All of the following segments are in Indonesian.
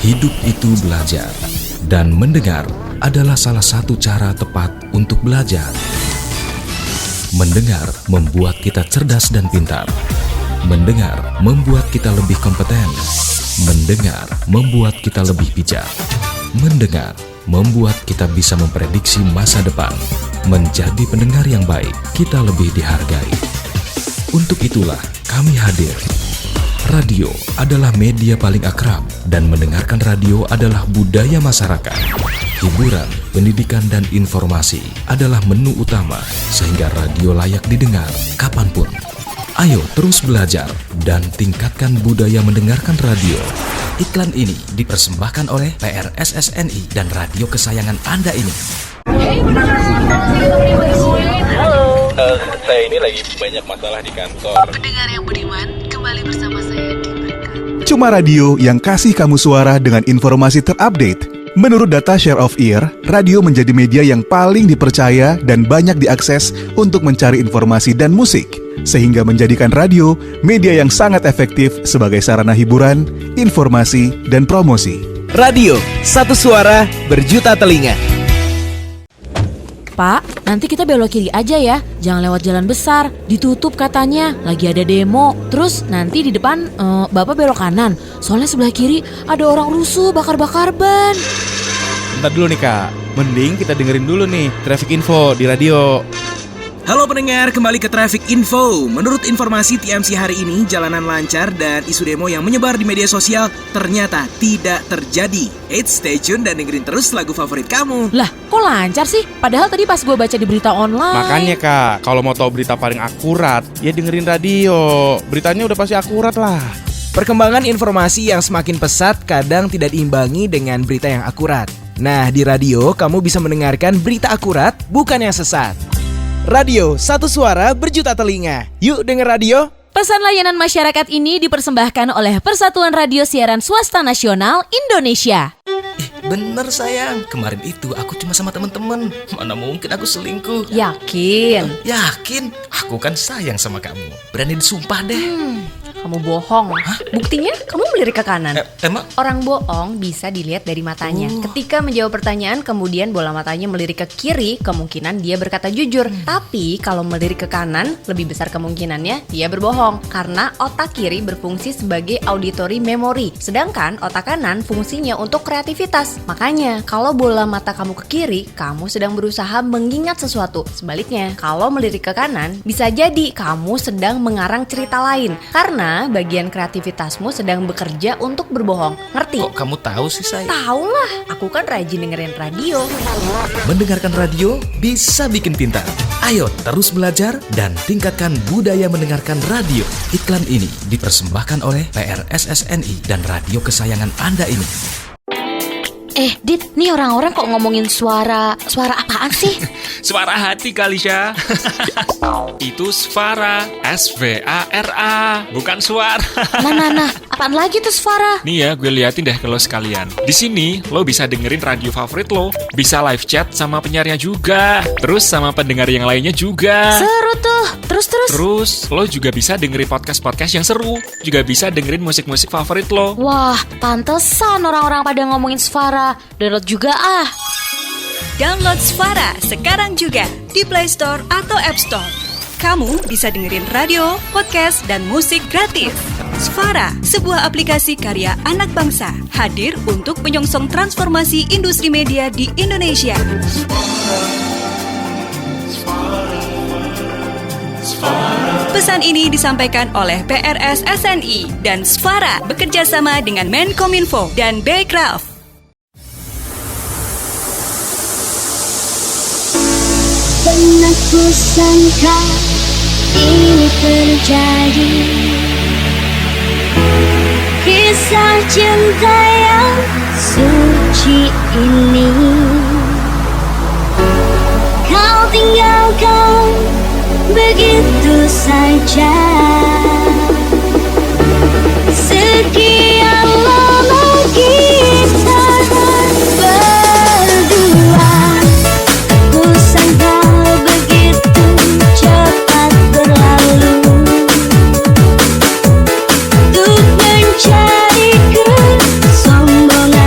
Hidup itu belajar, dan mendengar adalah salah satu cara tepat untuk belajar. Mendengar membuat kita cerdas dan pintar. Mendengar membuat kita lebih kompeten. Mendengar membuat kita lebih bijak. Mendengar membuat kita bisa memprediksi masa depan. Menjadi pendengar yang baik, kita lebih dihargai. Untuk itulah kami hadir. Radio adalah media paling akrab, dan mendengarkan radio adalah budaya masyarakat. Hiburan, pendidikan, dan informasi adalah menu utama, sehingga radio layak didengar kapanpun. Ayo terus belajar dan tingkatkan budaya mendengarkan radio. Iklan ini dipersembahkan oleh PRSSNI dan radio kesayangan Anda ini. Saya ini lagi banyak masalah di kantor. Pendengar yang budiman, kembali bersama saya di Berkat. Cuma radio yang kasih kamu suara dengan informasi terupdate. Menurut data Share of Ear, radio menjadi media yang paling dipercaya dan banyak diakses untuk mencari informasi dan musik, sehingga menjadikan radio media yang sangat efektif sebagai sarana hiburan, informasi, dan promosi. Radio, satu suara, berjuta telinga. Pak, nanti kita belok kiri aja ya. Jangan lewat jalan besar. Ditutup katanya. Lagi ada demo. Terus nanti di depan Bapak belok kanan. Soalnya sebelah kiri ada orang rusuh bakar-bakar ban. Bentar dulu nih Kak. Mending kita dengerin dulu nih traffic info di radio. Halo pendengar, kembali ke Traffic Info. Menurut informasi TMC hari ini, jalanan lancar dan isu demo yang menyebar di media sosial ternyata tidak terjadi. Stay tune dan dengerin terus lagu favorit kamu. Lah, kok lancar sih? Padahal tadi pas gue baca di berita online. Makanya Kak, kalau mau tahu berita paling akurat, ya dengerin radio. Beritanya udah pasti akurat lah. Perkembangan informasi yang semakin pesat kadang tidak diimbangi dengan berita yang akurat. Nah, di radio kamu bisa mendengarkan berita akurat, bukan yang sesat. Radio, satu suara, berjuta telinga. Yuk denger radio. Pesan layanan masyarakat ini dipersembahkan oleh Persatuan Radio Siaran Swasta Nasional Indonesia. Bener sayang, kemarin itu aku cuma sama temen-temen. Mana mungkin aku selingkuh. Yakin? Yakin, aku kan sayang sama kamu. Berani disumpah deh. Kamu bohong. Hah? Buktinya kamu melirik ke kanan. Emang? Orang bohong bisa dilihat dari matanya. Ketika menjawab pertanyaan kemudian bola matanya melirik ke kiri, kemungkinan dia berkata jujur. Tapi kalau melirik ke kanan, lebih besar kemungkinannya dia berbohong. Karena otak kiri berfungsi sebagai auditory memory, sedangkan otak kanan fungsinya untuk kreativitas. Makanya kalau bola mata kamu ke kiri, kamu sedang berusaha mengingat sesuatu. Sebaliknya, kalau melirik ke kanan, bisa jadi kamu sedang mengarang cerita lain. Karena bagian kreativitasmu sedang bekerja untuk berbohong. Ngerti? Kok kamu tahu sih sayang? Tahu lah, aku kan rajin dengerin radio. Mendengarkan radio bisa bikin pintar. Ayo terus belajar dan tingkatkan budaya mendengarkan radio. Iklan ini dipersembahkan oleh PRSSNI dan radio kesayangan Anda ini. Dit, nih orang-orang kok ngomongin suara apaan sih? Suara hati kali, Syah. Itu Svara, S-V-A-R-A, bukan suara. Nah, apaan lagi tuh suara? Nih ya, gue liatin deh ke lo sekalian. Di sini lo bisa dengerin radio favorit lo, bisa live chat sama penyiarnya juga, terus sama pendengar yang lainnya juga. Seru tuh. Terus lo juga bisa dengerin podcast-podcast yang seru, juga bisa dengerin musik-musik favorit lo. Wah, pantesan orang-orang pada ngomongin suara. Download juga ah. Download Svara sekarang juga di Play Store atau App Store. Kamu bisa dengerin radio, podcast, dan musik gratis. Svara, sebuah aplikasi karya anak bangsa, hadir untuk menyongsong transformasi industri media di Indonesia. Pesan ini disampaikan oleh PRSSNI dan Svara bekerjasama dengan Menkominfo dan Bekraf. Pernah ku sangka ini terjadi, kisah cinta yang suci ini. Kau tinggalkan begitu saja. Sekian lama kita berdua, ku sangka mencari kesombongan.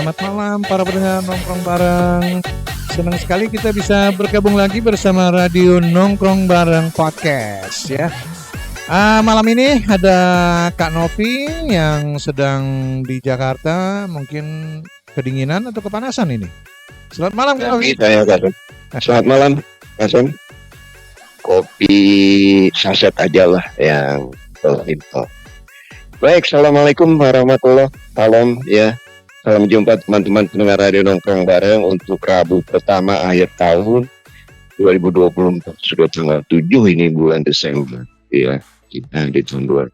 Selamat malam para pendengar nongkrong bareng. Senang sekali kita bisa bergabung lagi bersama Radio Nongkrong Bareng Podcast ya. Malam ini ada Kak Novi yang sedang di Jakarta, mungkin kedinginan atau kepanasan ini. Selamat malam Kak Novi. Saya Kak. Selamat malam Kak Sam. Kopi saset aja lah yang simple. Baik, assalamualaikum warahmatullahi wabarakatuh ya. Salam jumpa teman-teman pendengar Radio Nongkrong Bareng untuk Rabu pertama akhir tahun 2024. Sudah tanggal 7 ini bulan Desember. Ya, kita di tahun 2000.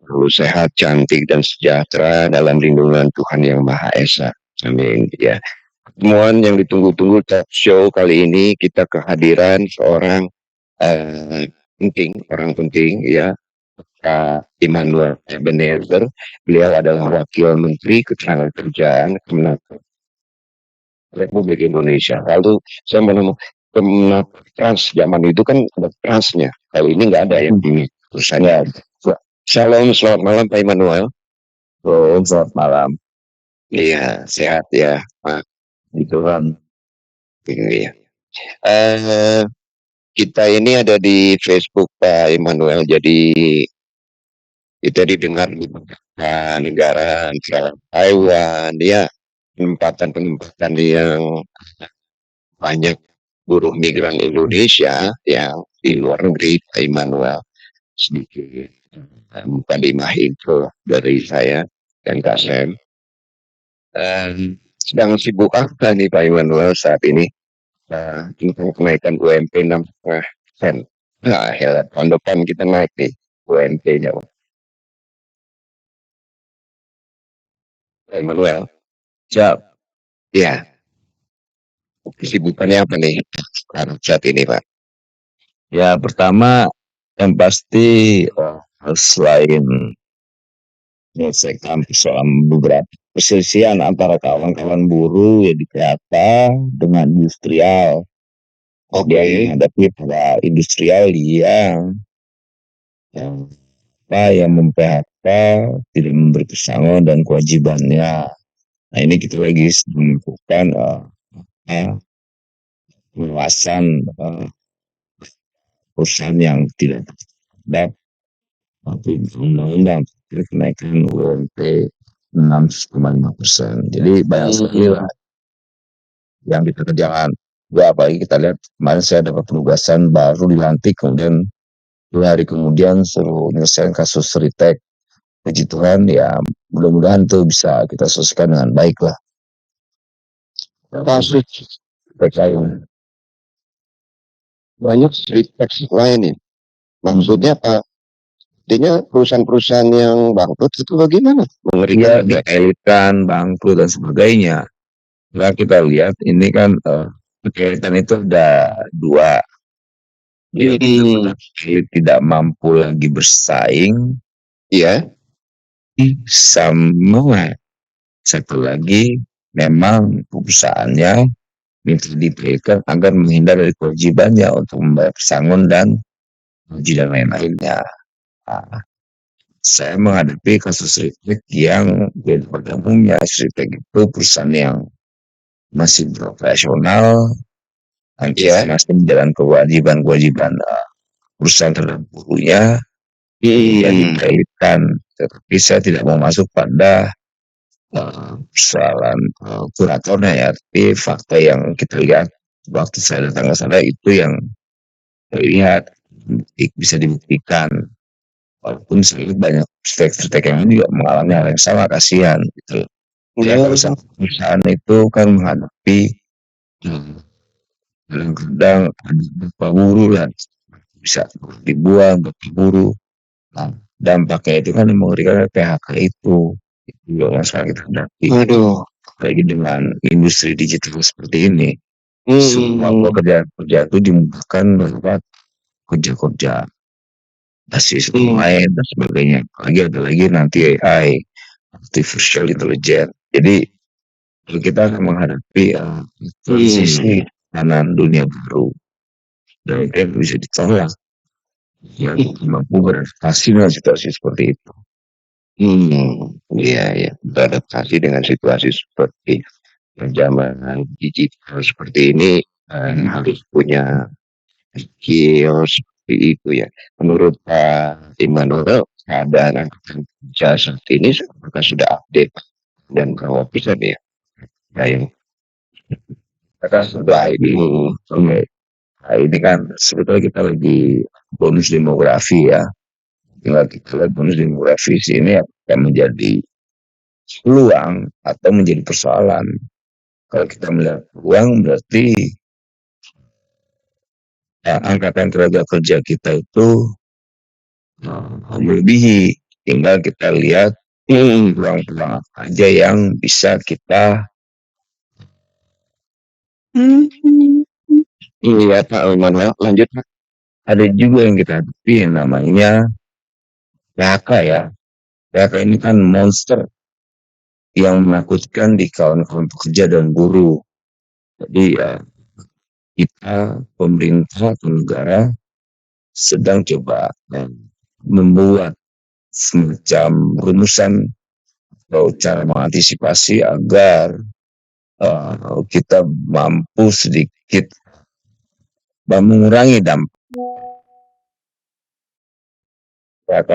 Lalu sehat, cantik, dan sejahtera dalam lindungan Tuhan Yang Maha Esa. Amin. Ya. Pertemuan yang ditunggu-tunggu talk show kali ini kita kehadiran seorang orang penting ya, Pak Immanuel Ebenezer. Beliau adalah Wakil Menteri Ketenagakerjaan Kemenaker Republik Indonesia. Lalu saya menemukan Kemenaker Trans, zaman itu kan ada transnya, kali ini nggak ada yang ini terusannya. Shalom, selamat malam Pak Immanuel. Selamat malam. Iya, sehat ya Pak. Itu kan. Iya. Kita ini ada di Facebook Pak Immanuel, jadi kita didengar di beberapa negara, misalnya Taiwan, ya, penempatan yang banyak buruh migran Indonesia yang di luar negeri, Pak Immanuel. Sedikit mukadimah info dari saya dan Kak Sam. Sedang sibuk apa nih Pak Immanuel saat ini? Tentang kenaikan UMP 6,5%. Nah, tahun depan kita naik nih UMP-nya. Emmanuel, siap. Ya. Kesibukannya apa nih sekarang saat ini, Pak? Ya, pertama yang pasti selain menyelesaikan persoalan beberapa perselisihan antara kawan-kawan buruh ya di PHK dengan industrial. Dia menghadapi para industrial yang mem-PHK, tidak memberi pesangon dan kewajibannya. Nah ini kita lagi melakukan pengawasan perusahaan yang tidak terdaftar tapi undang-undang kenaikan UMP 6,5%. Jadi banyak sekali lah yang kita kerjakan. Ya, apalagi kita lihat kemarin saya dapat penugasan baru dilantik, kemudian 2 hari kemudian suruh menyelesaikan kasus Ritek. Puji Tuhan ya, mudah-mudahan itu bisa kita selesaikan dengan baik lah. Kasus PKI banyak Ritek lain nih. Maksudnya apa? Artinya perusahaan-perusahaan yang bangkrut itu bagaimana? Mengerikan, dielitkan, bangkrut dan sebagainya. Nah kita lihat ini kan kegiatan itu ada 2. Jadi tidak mampu lagi bersaing, ya. Sama satu lagi memang perusahaannya minta diberikan agar menghindar dari kewajibannya untuk membayar pesangon dan gaji dan lain-lainnya. Nah, saya menghadapi kasus Ritek yang pada umumnya Ritek itu perusahaan yang masih profesional, masih menjalankan kewajiban perusahaan terhadap buruhnya, yang dikaitkan. Tetapi saya tidak mau masuk pada persoalan kuratornya ya, tapi fakta yang kita lihat waktu saya datang ke sana itu yang terlihat bisa dibuktikan. Walaupun saya lihat banyak Ritek yang juga mengalami hal yang sama, kasihan gitu. Ya, perusahaan itu kan menghadapi kadang-kadang ada beberapa buruh lah bisa dibuang beberapa buruh. Nah, dampaknya itu kan mengerikan PHK itu yang sekarang kita hadapi. Lagi dengan industri digital seperti ini, semua pekerjaan itu dimudahkan lewat kerja-kerja basis lain dan sebagainya. Ada lagi nanti AI, artificial intelligence. Jadi kita akan menghadapi transisi kanan dunia baru dan itu bisa ditolak yang mampu beradaptasi dengan situasi seperti itu. Iya, iya, beradaptasi dengan situasi seperti zaman digital seperti ini, harus punya skill seperti itu ya. Menurut Pak Immanuel, keadaan angkatan kerja saat ini apakah sudah update dan berapa persen ya? Ya, yang Karena sudah ini, oke. Nah, ini kan sebetulnya kita lagi bonus demografi ya. Tinggal kita lihat bonus demografi ini akan menjadi peluang atau menjadi persoalan. Kalau kita melihat peluang berarti angkatan tenaga kerja kita itu melebihi. Tinggal kita lihat peluang-peluang apa aja yang bisa kita Iya Pak Immanuel, lanjut Pak. ada juga yang kita hadapi yang namanya PHK ya. PHK ini kan monster yang menakutkan di kawan-kawan pekerja dan buruh. Jadi ya kita pemerintah atau negara sedang coba membuat semacam rumusan atau cara mengantisipasi agar kita mampu sedikit mengurangi dampak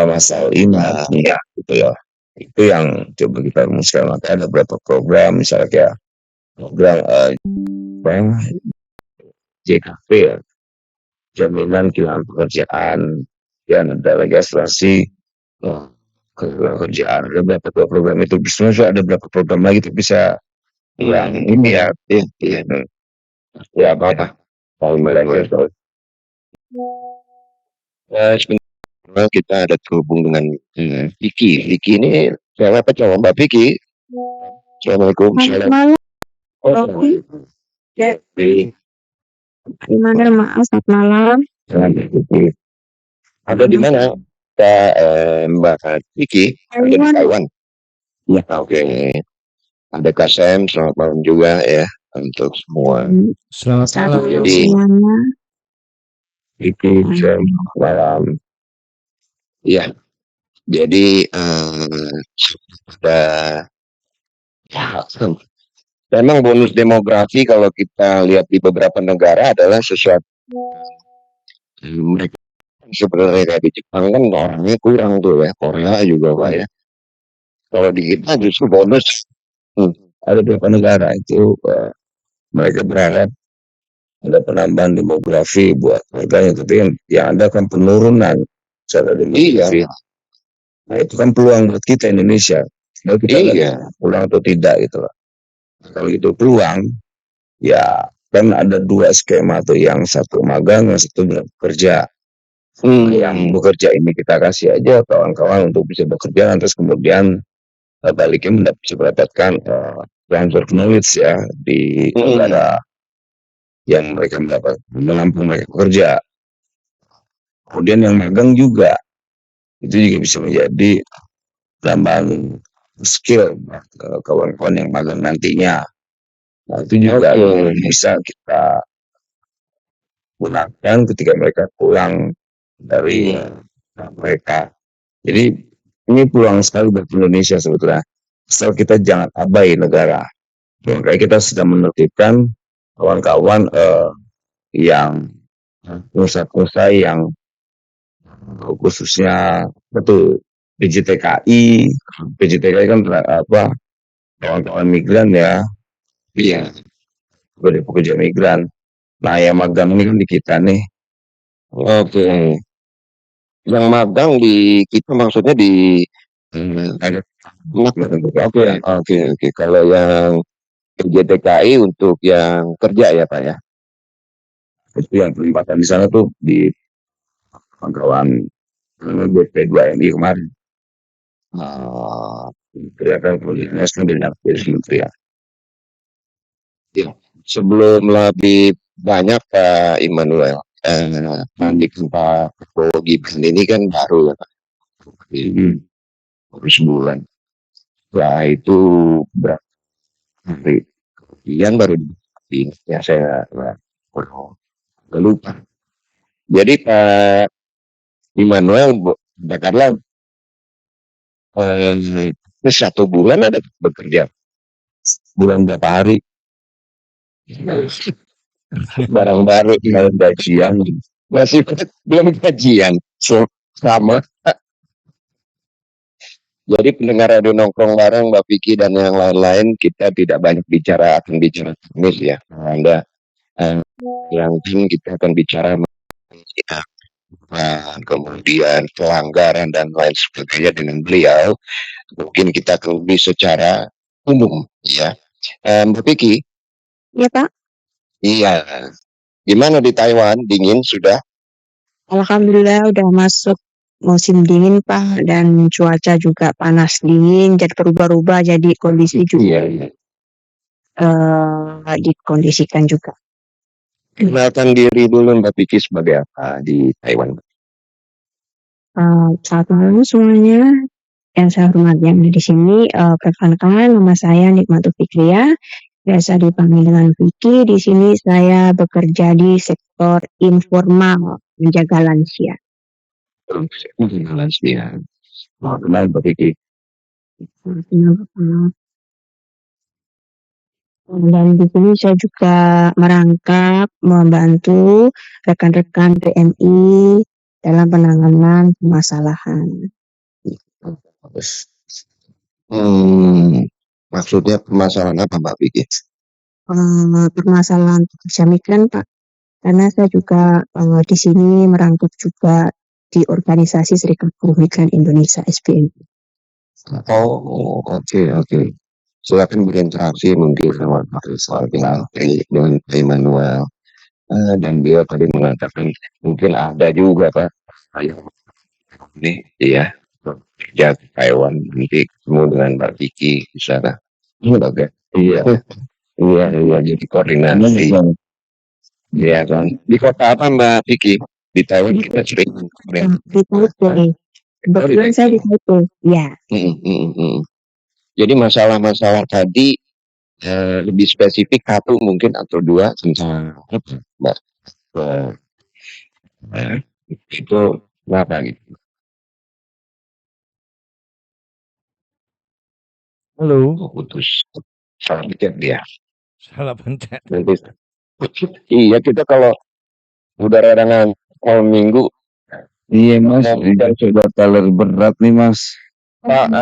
masalah ini ya gitu ya. Itu yang coba kita rumuskan. Maka ada beberapa program misalnya kayak program JKP ya, jaminan kehilangan pekerjaan, dan ada legislasi kehilangan kerjaan. Ada beberapa program itu sebenarnya ada beberapa program lagi tapi bisa yang ini ya ya apa mau belajar sebentar kita ada terhubung dengan Vicky. Vicky ini cewek apa cowok Mbak Vicky? Assalamualaikum. Gimana maaf selamat malam. Ada di mana? Mbak Vicky ada di Taiwan. Ya, oke. Ada Kasem, selamat malam juga ya untuk semua. Selamat malam. Jadi Vicky malam. Iya. Jadi ada memang bonus demografi kalau kita lihat di beberapa negara adalah sesuatu mereka sebenarnya kayak di Jepang kan orangnya kurang tuh ya, Korea juga Pak ya. Kalau di kita justru bonus. Ada beberapa negara itu mereka berharap ada penambahan demografi buat mereka, tapi yang ada kan penurunan secara demografi. Nah itu kan peluang buat kita Indonesia. Kalau kita pulang atau tidak gitu loh. Kalau itu peluang, ya kan ada dua skema tuh, yang satu magang, yang satu bekerja. Yang bekerja ini kita kasih aja kawan-kawan untuk bisa bekerja, terus kemudian baliknya bisa mendapatkan transfer knowledge ya di negara yang mereka mendapat menampung mereka bekerja. Kemudian yang magang juga itu juga bisa menjadi tambahan skill kawan-kawan yang magang nantinya. Nah itu juga bisa kita gunakan ketika mereka pulang dari mereka. Jadi ini peluang sekali buat Indonesia sebetulnya. Asal kita jangan abai negara. Makanya kita sedang menertibkan kawan-kawan yang pengusaha-pengusaha yang khususnya betul PJTKI kan apa kawan-kawan migran ya. Iya. Pekerja migran. Nah yang magang ini kan di kita nih. Oke. Yang magang di kita maksudnya di Oke. Kalau yang PJTKI untuk yang kerja ya Pak ya. Itu yang penempatan di sana tuh di kawan BP2MI kemarin. Kelihatan koordinasi dengan ya. Sebelum lebih banyak Pak Immanuel, nanti Pak Prabowo Gibran ini kan baru ya Pak. Baru sebulan. Setelah itu berapa hari? Kemudian baru ya saya lupa. Jadi Pak Immanuel katakanlah Ini 1 bulan ada bekerja. Bulan berapa hari? Barang baru Belum gajian. masih belum gajian. Sama. Jadi pendengar radio nongkrong bareng Mbak Vicky dan yang lain-lain, kita tidak banyak akan bicara teknis ya. Anda yang kita akan bicara kemudian pelanggaran dan lain sebagainya dengan beliau. Mungkin kita akan lebih secara umum ya. Mbak Vicky. Iya Pak. Iya. Gimana di Taiwan? Dingin sudah? Alhamdulillah udah masuk musim dingin Pak, dan cuaca juga panas dingin, jadi berubah-ubah, jadi kondisi juga dikondisikan juga. Kenalkan diri dulu Mbak Vicky sebagai apa di Taiwan? Selamat malam semuanya, yang saya hormati yang di sini. Perkenalkan, nama saya Nikmatul Fikriah, biasa dipanggil dengan Vicky. Di sini saya bekerja di sektor informal, menjaga lansia. Lansia. Kenal Mbak Vicky. Dan di sini saya juga merangkap, membantu rekan-rekan PMI dalam penanganan permasalahan. Maksudnya permasalahan apa Mbak Vicky? Permasalahan pekerja migran Pak, karena saya juga di sini merangkap juga di organisasi Serikat Buruh Migran Indonesia SBMI. Oh, oke. Silakan berinteraksi mungkin sama dengan Emmanuel. Dan dia tadi mengatakan mungkin ada juga Pak. Ini ya kerja ke Taiwan nanti ketemu dengan Mbak Vicky di sana. Oke. Iya. Iya, jadi koordinasi. Iya kan. Di kota apa Mbak Vicky? Di Taiwan kita sering Di Taipei. Kebetulan saya di Taipei. Ya. Jadi masalah-masalah tadi lebih spesifik 1 mungkin atau 2 tentang apa Mbak? Itu kenapa gitu? Halo. Putus. Salah pencet dia. Salah pencet. Iya, kita kalau udah rada malam minggu. Iya Mas, kita coba taler berat nih Mas. Pak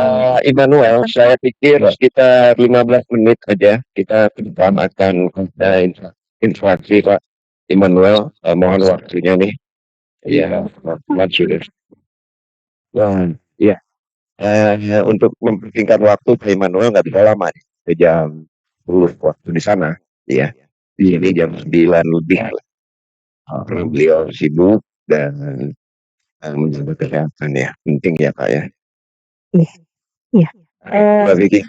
Immanuel, saya pikir sekitar 15 menit aja kita ke depan akan interaksi Pak Immanuel. Mohon waktunya nih. Iya, sudah. Iya. Untuk mempersingkat waktu Pak Immanuel nggak bisa lama nih. Ke jam 10 waktu di sana. Ya. Di sini jam 9 lebih. Beliau sibuk dan menjaga kesehatan ya. Penting ya Pak ya. Iya. Mbak Vicky.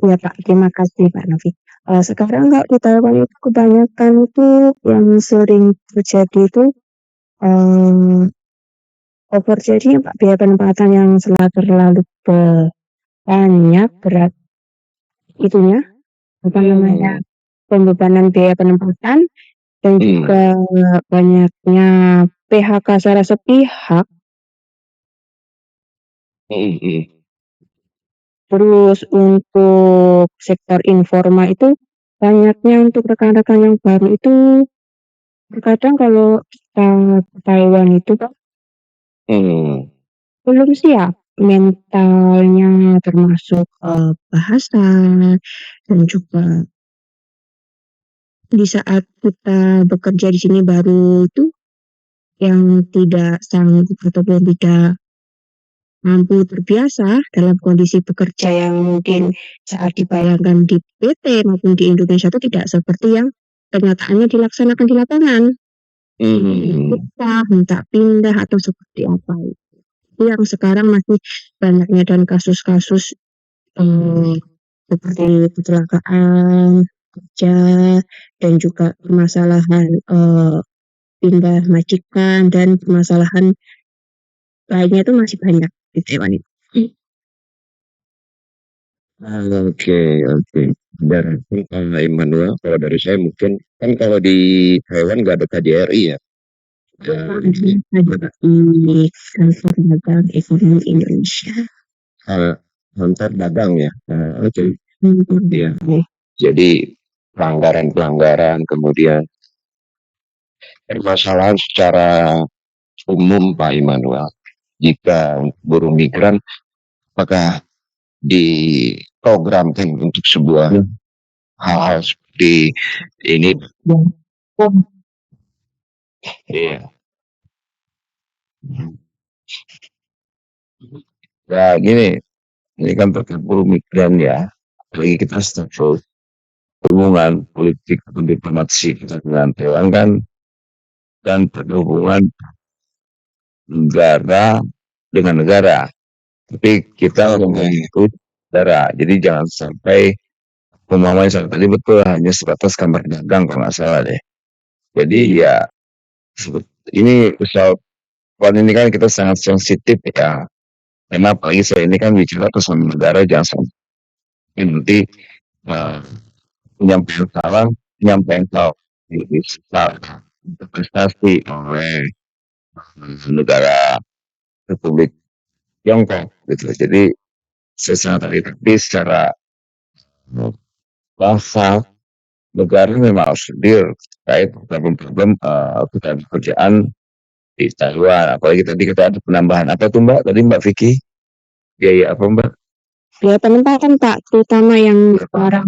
Ya Pak, terima kasih Pak Novi. Sekarang nggak di Taiwan itu kebanyakan itu yang sering terjadi itu overcharging Pak, biaya penempatan yang terlalu banyak, berat itunya, apa namanya, pembebanan biaya penempatan, dan juga banyaknya PHK secara sepihak. Terus untuk sektor informal itu banyaknya untuk rekan-rekan yang baru itu, terkadang kalau kita ke Taiwan itu Pak, belum siap mentalnya, termasuk bahasa, dan juga di saat kita bekerja di sini baru itu yang tidak sanggup ataupun tidak mampu terbiasa dalam kondisi bekerja yang mungkin saat dibayangkan di PT maupun di Indonesia itu tidak seperti yang kenyataannya dilaksanakan di lapangan. Kita minta pindah atau seperti apa itu yang sekarang masih banyaknya, dan kasus-kasus seperti kecelakaan kerja dan juga permasalahan pindah majikan dan permasalahan lainnya itu masih banyak di Taiwan itu. Oke. Dan kalau Immanuel, kalau dari saya mungkin kan kalau di Taiwan nggak ada KJRI ya. Ada di Kantor Dagang Ekonomi Indonesia. antar dagang ya. Oke. Iya. Jadi pelanggaran-pelanggaran, kemudian permasalahan secara umum Pak Immanuel, jika buruh migran apakah diprogramkan untuk sebuah hal-hal seperti ini? Iya. Ya gini, ini kan terkait buruh migran ya. Apalagi kita sedang hubungan politik atau diplomasi kita dengan Taiwan kan, dan berhubungan negara dengan negara. Tapi kita mengikut negara. Jadi jangan sampai pemahaman saya tadi betul hanya sebatas kamar dagang kalau nggak salah deh. Jadi ya ini soal ini kan kita sangat sensitif ya. Karena apalagi saya ini kan bicara ke suatu negara, jangan sampai nanti penyampaian salah interpretasi oleh negara Republik Tiongkok gitu. Jadi saya sangat hati-hati secara bahasa negara memang harus hadir terkait problem-problem pekerjaan di Taiwan. Apalagi tadi kita ada penambahan apa tuh Mbak? Tadi Mbak Vicky biaya apa Mbak? Biaya penempatan Pak, terutama yang orang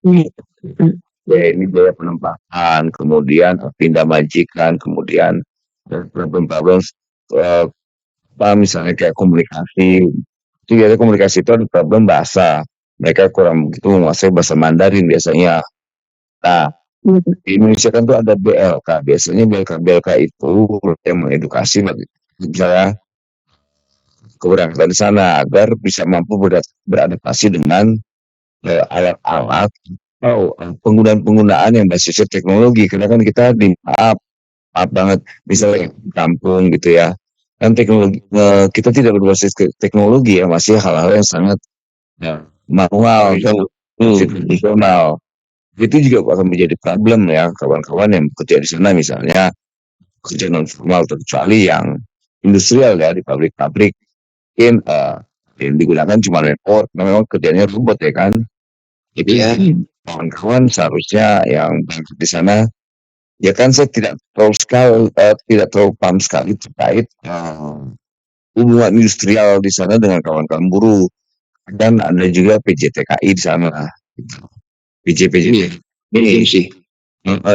itu. Ya ini biaya penempatan, kemudian pindah majikan, kemudian problem-problem misalnya kayak komunikasi. Itu biasanya komunikasi itu ada problem bahasa. Mereka kurang begitu menguasai bahasa Mandarin biasanya. Nah, di Indonesia kan tuh ada BLK. Biasanya BLK itu yang mengedukasi misalnya keberangkatan di sana agar bisa mampu beradaptasi dengan alat-alat atau penggunaan-penggunaan yang basisnya teknologi. Karena kan kita maaf banget misalnya di kampung gitu ya. Kan teknologi kita tidak berbasis teknologi ya, masih hal-hal yang sangat manual dan tradisional. Itu juga akan menjadi problem ya kawan-kawan yang bekerja di sana, misalnya kerja non formal terkecuali yang industrial ya di pabrik-pabrik mungkin yang digunakan cuma repot, memang kerjanya robot ya kan. Jadi ya kawan-kawan seharusnya yang di sana ya kan saya tidak terlalu paham sekali terkait hubungan industrial di sana dengan kawan-kawan buruh, dan ada juga PJTKI di sana gitu. PJ ini sih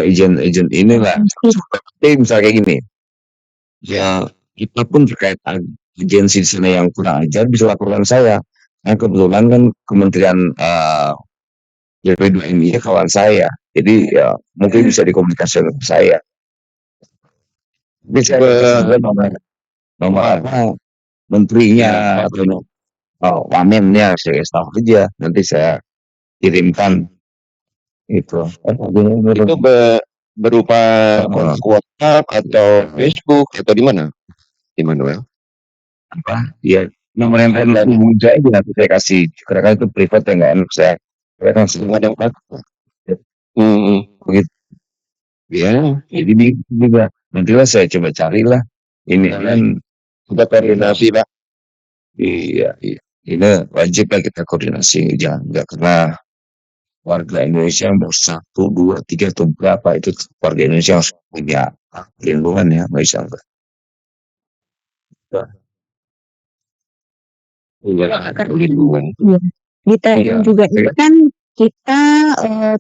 izin inilah seperti misalnya kayak gini ya, kita pun terkait agensi di sana yang kurang ajar bisa laporan saya. Nah kebetulan kan Kementerian JP2MI kawan saya, jadi ya mungkin bisa dikomunikasikan ke saya. Bisa nomor menterinya atau wamennya saya staf aja, nanti saya kirimkan itu. Itu berupa WhatsApp atau Facebook atau di mana? Immanuel? Apa? Ya nomor yang lain saya juga saya kasih, karena itu privat ya nggak enak saya. Karena semua ada begitu. Ya, jadi bingung juga. Nantilah saya coba carilah. Ini kan kita koordinasi Pak. Iya. Ini wajib lah kita koordinasi, jangan nggak karena warga Indonesia mau 1, 2, 3 atau berapa itu warga Indonesia harus punya perlindungan ya, nggak bisa enggak. Perlindungan. Kita juga itu kan kita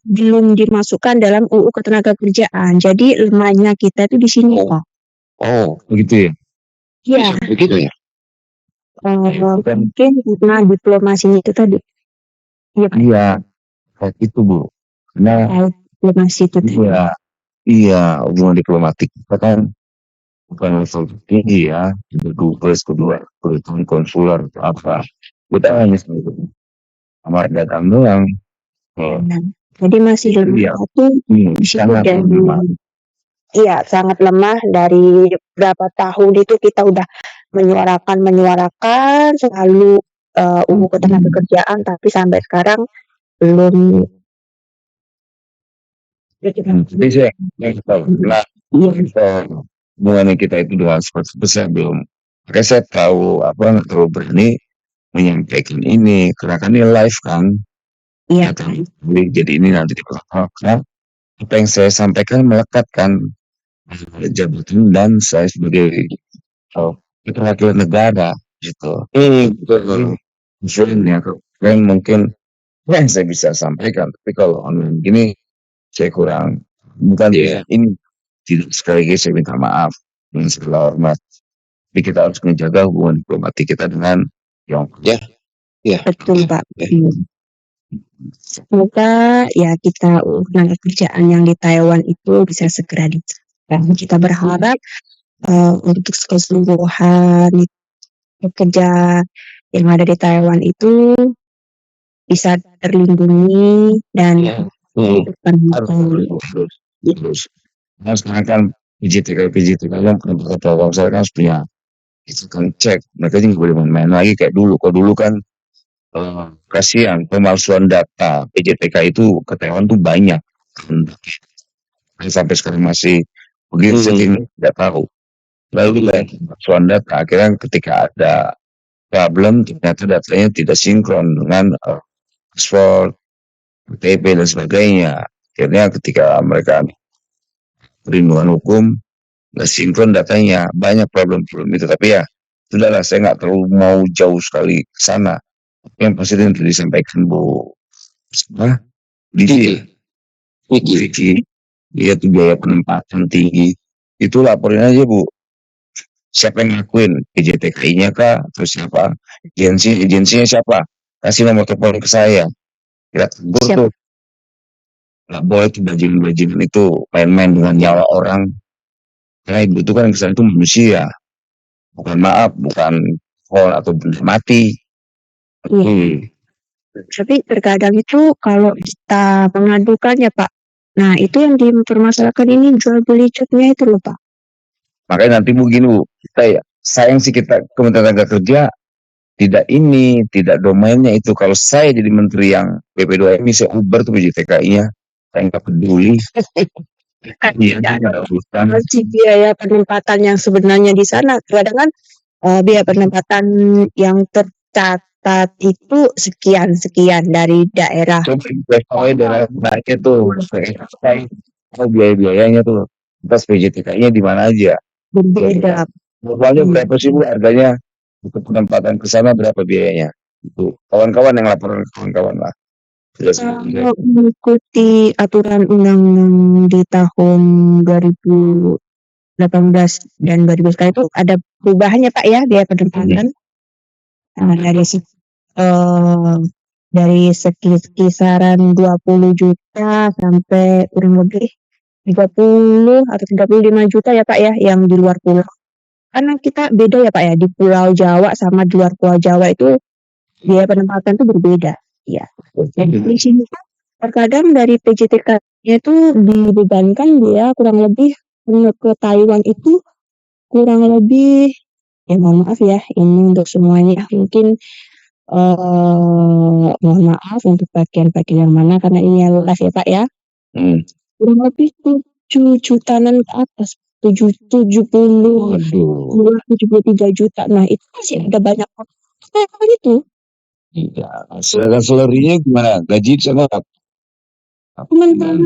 belum dimasukkan dalam UU Ketenagakerjaan. Jadi lemahnya kita itu di sini Pak. Oh, begitu ya? Iya. Begitu ya? Mungkin karena diplomasinya itu tadi. Iya, kayak itu Bu. Karena diplomasi itu tadi. Iya, hubungan diplomatik kita kan bukan level tinggi ya, kedua konsuler atau apa. Kita hanya sama datang doang. Jadi masih lemah itu sangat lemah. Iya, sangat lemah. Dari berapa tahun itu kita udah menyuarakan selalu UU Ketenagakerjaan, tapi sampai sekarang belum. Jadi saya hubungan kita itu dengan seperti itu saya belum. Makanya saya tahu nggak terlalu berani menyampaikan ini karena kan ini live kan. Iya. Jadi ini nanti diperhatikan apa yang saya sampaikan melekat kan jabatan dan saya sebagai perwakilan negara gitu. Betul. Misalnya kan mungkin yang saya bisa sampaikan, tapi kalau online gini saya kurang bukan ini tidak sekali lagi saya minta maaf dengan segala hormat. Tapi kita harus menjaga hubungan diplomatik kita dengan Tiongkok. Betul Pak. Semoga ya kita tenaga kerjaan yang di Taiwan itu bisa segera dicapai. Kita berharap untuk keseluruhan pekerja yang ada di Taiwan itu bisa terlindungi dan terus. Nah sekarang kan PJTK yang kalau saya kan harus punya itu kan cek mereka juga boleh main lagi kayak dulu. Kalau dulu kan kasihan pemalsuan data PJTK itu ke Taiwan tuh banyak. Sampai sekarang masih begitu jadi tidak tahu. Lalu pemalsuan data akhirnya ketika ada problem ternyata datanya tidak sinkron dengan paspor, KTP dan sebagainya. Akhirnya ketika mereka perlindungan hukum nggak sinkron datanya, banyak problem-problem itu. Tapi ya sudahlah, saya nggak terlalu mau jauh sekali ke sana. Yang pasti yang tadi disampaikan Bu Vicky, dia tuh biaya penempatan tinggi. Itu laporin aja Bu. Siapa yang ngakuin? PJTKI-nya kah? Terus siapa? Agensinya siapa? Kasih nomor telepon ke saya. Kita tegur tuh. Nggak boleh tuh bajingan itu main-main dengan nyawa orang. Karena ibu itu kan kesana itu manusia. Bukan pohon atau benda mati. Tapi terkadang itu kalau kita mengadukan ya Pak, nah itu yang dipermasalahkan ini jual beli cutnya itu loh Pak. Makanya nanti begini Bu, kita ya sayang sih kita Kementerian Tenaga Kerja tidak domainnya itu. Kalau saya jadi menteri yang PP2M saya uber tuh PJTKI-nya, saya nggak peduli. Biaya penempatan yang sebenarnya di sana kadang kan biaya penempatan yang tercatat itu sekian dari daerah. Daerah market tuh, biaya-biayanya tuh, atas PJTK-nya di mana aja. Berbeda. Normalnya berapa sih Bu harganya untuk penempatan ke sana, berapa biayanya? Itu kawan-kawan yang lapor kawan-kawan lah. Mengikuti aturan undang-undang di tahun 2018 dan 2019 itu ada perubahannya Pak ya biaya penempatan. Dari kisaran 20 juta sampai kurang lebih 30 atau 35 juta ya Pak ya yang di luar pulau. Karena kita beda ya Pak ya, di Pulau Jawa sama di luar Pulau Jawa itu biaya penempatan itu berbeda. Ya. Jadi di sini terkadang dari PJTK-nya itu dibebankan dia kurang lebih ke Taiwan itu kurang lebih ya mohon maaf ya ini untuk semuanya mungkin mohon maaf untuk bagian-bagian yang mana karena ini live ya Pak ya. Kurang lebih 7 jutaan ke atas 73 juta. Nah itu masih ada banyak orang itu. Salary-nya gimana? Gaji sama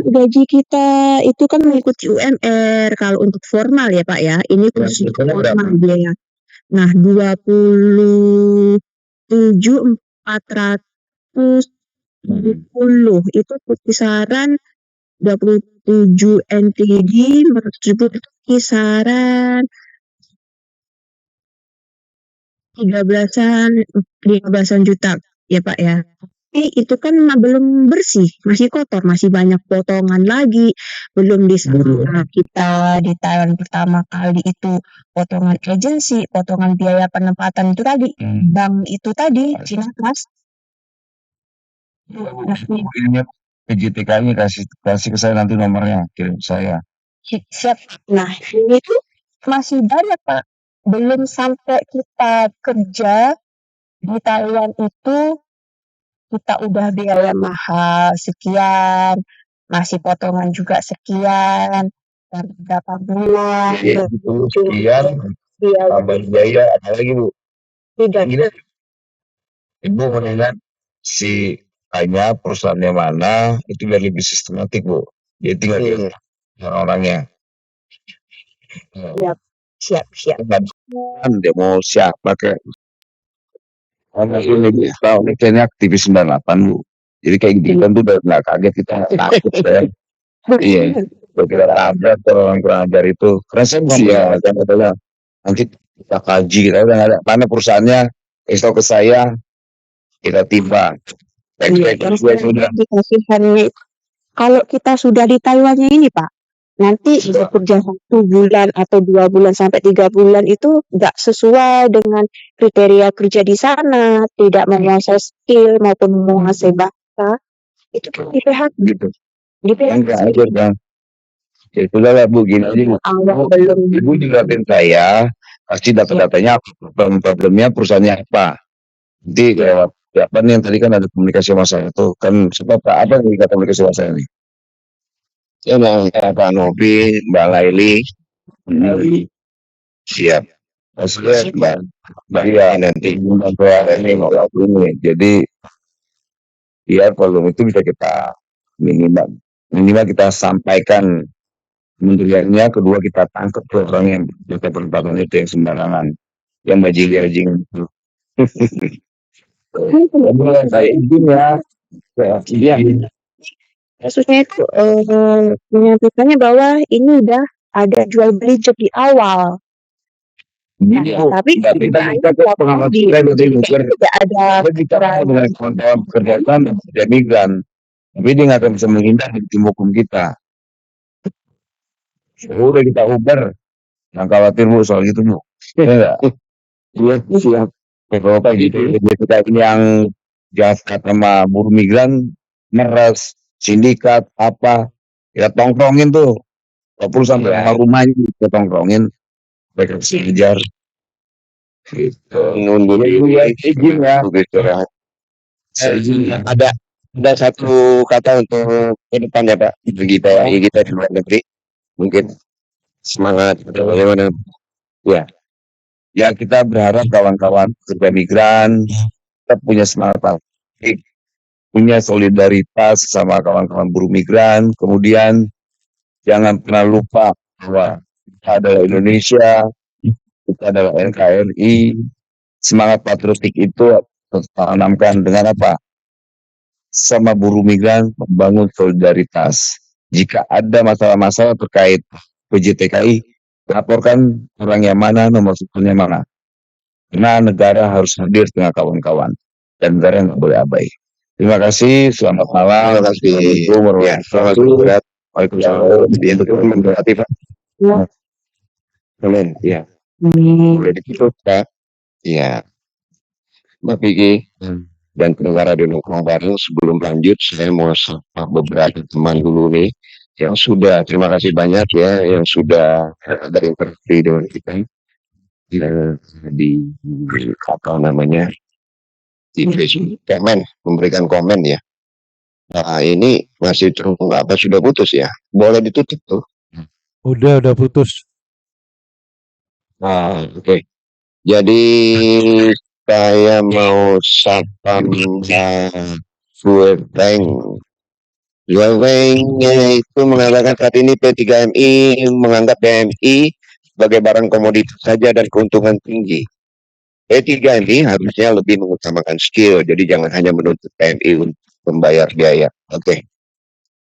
gaji kita itu kan mengikuti UMR kalau untuk formal ya Pak ya. Ini khusus formal biaya. Nah 27.470 itu kisaran 27 NTD tersebut itu kisaran 15-an juta ya Pak ya. Tapi itu kan belum bersih, masih kotor, masih banyak potongan lagi. Belum di sana kita di Taiwan pertama kali itu potongan agensi, potongan biaya penempatan itu tadi, bank itu tadi, Cina Mas. PJTK-nya kasih ke saya nanti nomornya, kirim saya. Siap. Nah ini tuh masih banyak Pak. Belum sampai kita kerja di Taiwan itu kita udah biaya mahal sekian, masih potongan juga sekian, dan berapa bulan. Sekian, tambah biaya apa lagi Bu? Tidak. Ibu mengingat si A-nya perusahaannya mana itu biar lebih sistematik Bu. Jadi tinggal dia orang-orangnya. Siap. Kan dia mau siapa kayak karena ini tahun ini kayaknya aktivis 98 Bu. Jadi kayak gitu kan tuh udah nggak kaget kita takut ya. Iya. Kita tabrak orang kurang ajar itu. Karena saya belum ya kan adalah nanti kita kaji kita udah nggak ada mana perusahaannya kasih tahu ke saya kita timbang. Yang sudah dikasihkan kalau kita sudah di Taiwannya ini Pak, nanti bekerja 1 bulan atau 2 bulan sampai 3 bulan itu nggak sesuai dengan kriteria kerja di sana, tidak menguasai skill maupun menguasai bahasa, itu kan di PHK. Gitu. Di PHK. Enggak aja kan. Ya sudah lah Bu, gini aja Bu. Ibu jelasin saya, kasih data-datanya problemnya perusahaannya apa. Nanti lewat apa nih yang tadi kan ada komunikasi sama saya tuh kan sebab apa yang kita komunikasi sama saya nih? Ya Pak Novi, Mbak Laili, siap. Maksudnya Mbak nanti ini mau ini. Jadi biar volume itu bisa kita minimal kita sampaikan kementeriannya, kedua kita tangkap orang yang kita perbankan itu yang sembarangan, yang bajingan itu. Saya izin ya. Kasusnya itu menyampaikannya bahwa ini udah ada jual beli job di awal. Tapi kita pengalaman kita tidak ada dengan kawan-kawan pekerjaan dan migran, tapi dia nggak akan bisa menghindar dari tim hukum kita. Udah kita uber, jangan khawatir Bu soal gitu Bu. Iya siap. Kalau kayak gitu, kita ini yang jahat sama buruh migran, meres, sindikat apa, kita tongkrongin tuh. 20 sampai rumahnya kita tongkrongin, mereka bisa ngejar. Gitu. Nunggu ya, izin ya. Ada satu kata untuk ke depan ya Pak, bagi kita di luar negeri, mungkin semangat bagaimana? Ya kita berharap kawan-kawan pekerja migran tetap punya semangat, punya solidaritas sama kawan-kawan buruh migran, kemudian jangan pernah lupa bahwa kita adalah Indonesia, kita adalah NKRI, semangat patriotik itu tanamkan dengan apa? Sama buruh migran membangun solidaritas. Jika ada masalah-masalah terkait PJTKI, laporkan orang yang mana, nomor sukunya mana. Karena negara harus hadir dengan kawan-kawan dan negara nggak boleh abai. Terima kasih, selamat malam. Terima kasih. Selamat berat. Waalaikumsalam. Berarti Pak. Amin. Ya. Boleh ditutup Pak. Iya. Mbak Vicky dan pendengar Radio Nongkrong Bareng, sebelum lanjut saya mau sapa beberapa teman dulu nih yang sudah, terima kasih banyak ya yang sudah berinterview dengan kita di apa namanya di Facebook memberikan komen ya. Nah ini masih terhubung apa sudah putus ya? Boleh ditutup tuh. Udah putus. Nah, oke. Jadi saya mau sapa Fuerteng. Itu mengatakan saat ini P3MI menganggap PMI sebagai barang komoditas saja dan keuntungan tinggi. P3MI harusnya lebih mengutamakan skill, jadi jangan hanya menuntut PMI untuk membayar biaya. Oke.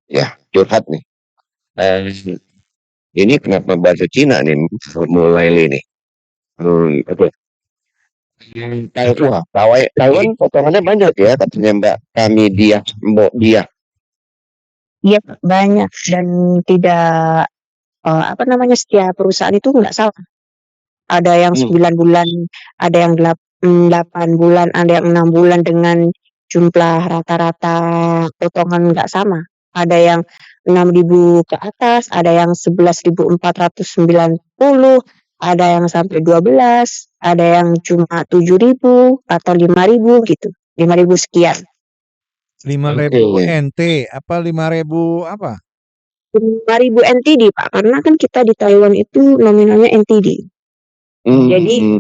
Ya, curhat nih. Ini kenapa bahasa Cina nih mulai ini? Oke. Taiwan potongannya banyak ya katanya Mbak kami Mbok dia. Iya banyak dan tidak setiap perusahaan itu nggak sama. Ada yang 9 bulan, ada yang 8 bulan, ada yang 6 bulan dengan jumlah rata-rata potongan nggak sama. Ada yang 6.000 ke atas, ada yang 11.490, ada yang sampai 12, ada yang cuma 7.000 atau 5.000 gitu, 5.000 sekian. 5.000 NT apa 5.000 apa? 5.000 NTD Pak, karena kan kita di Taiwan itu nominalnya NTD. Jadi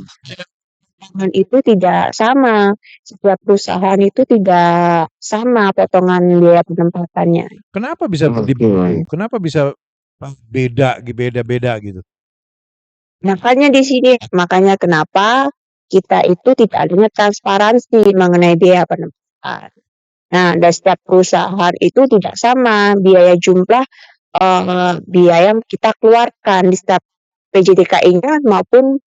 perusahaan itu tidak sama. Setiap perusahaan itu tidak sama potongan biaya penempatannya. Kenapa bisa begitu? Kenapa bisa beda-beda gitu? Makanya di sini, makanya kenapa kita itu tidak adanya transparansi mengenai biaya penempatan. Nah, dari setiap perusahaan itu tidak sama biaya jumlah biaya yang kita keluarkan di setiap PJDKI-nya maupun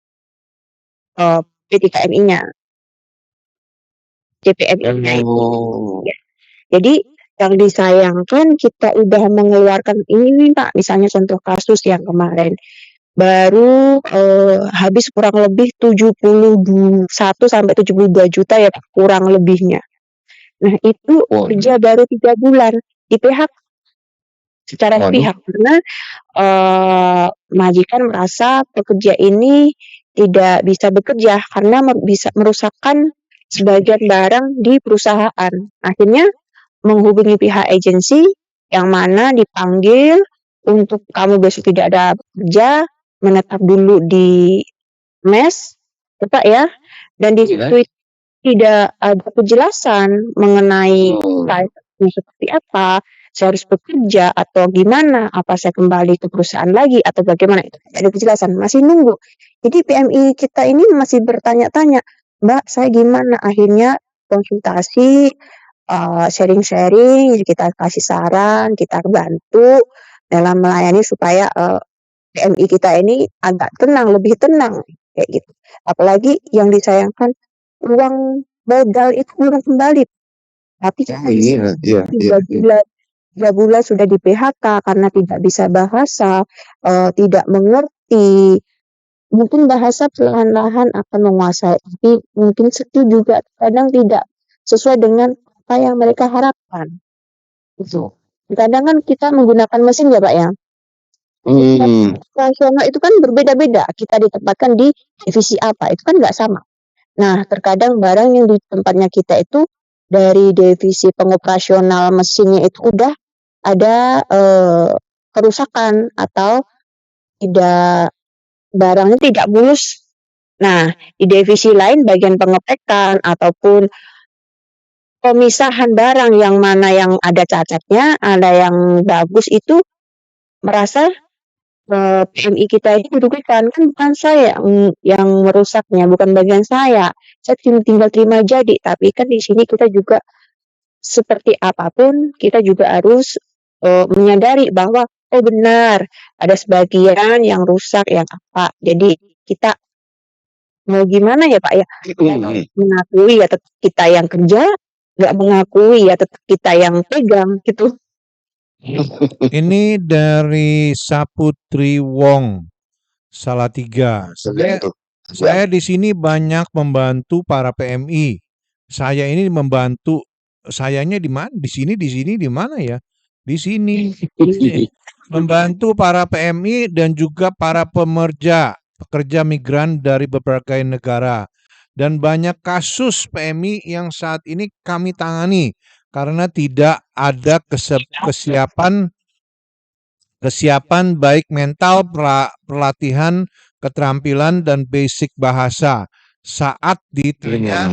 PTKMI-nya, CPMI-nya itu. Ya. Jadi yang disayangkan kita udah mengeluarkan ini nih Pak, misalnya contoh kasus yang kemarin baru habis kurang lebih 71 sampai 72 juta ya Pak, kurang lebihnya. Nah itu kerja baru 3 bulan di PHK secara sepihak karena majikan merasa pekerja ini tidak bisa bekerja karena bisa merusakkan sebagian barang di perusahaan. Akhirnya menghubungi pihak agensi yang mana dipanggil untuk kamu besok tidak ada kerja, menetap dulu di mes, Pak ya, dan di situ tidak ada penjelasan mengenai saya seperti apa, saya harus bekerja atau gimana, apa saya kembali ke perusahaan lagi atau bagaimana, itu tidak ada kejelasan, masih nunggu. Jadi PMI kita ini masih bertanya-tanya, Mbak saya gimana? Akhirnya konsultasi, sharing-sharing, kita kasih saran, kita bantu dalam melayani supaya PMI kita ini agak tenang, lebih tenang kayak gitu. Apalagi yang disayangkan uang modal itu belum kembali, tapi Iya. 3 bulan sudah di PHK karena tidak bisa bahasa, tidak mengerti. Mungkin bahasa perlahan-lahan akan menguasai, tapi mungkin skill juga kadang tidak sesuai dengan apa yang mereka harapkan. Gitu. Kadang kan kita menggunakan mesin ya Pak ya. Operasional itu kan berbeda-beda, kita ditempatkan di divisi apa, itu kan nggak sama. Nah, terkadang barang yang di tempatnya kita itu dari divisi pengoperasional mesinnya itu udah ada kerusakan atau tidak barangnya tidak mulus. Nah, di divisi lain bagian pengepekan ataupun pemisahan barang yang mana yang ada cacatnya, ada yang bagus itu merasa PMI kita ini dirugikan, kan bukan saya yang merusaknya, bukan bagian saya tinggal terima jadi, tapi kan di sini kita juga seperti apapun kita juga harus menyadari bahwa oh benar ada sebagian yang rusak yang apa, jadi kita mau gimana ya Pak ya, mengakui ya tetap kita yang kerja, nggak mengakui ya tetap kita yang pegang gitu. Ini dari Saputri Wong, Salatiga. Saya di sini banyak membantu para PMI. Saya ini membantu, sayanya di mana? Di sini di mana ya? Di sini. Membantu para PMI dan juga para pekerja migran dari berbagai negara. Dan banyak kasus PMI yang saat ini kami tangani karena tidak ada kesiapan baik mental, pelatihan, keterampilan, dan basic bahasa. Saat ditanya,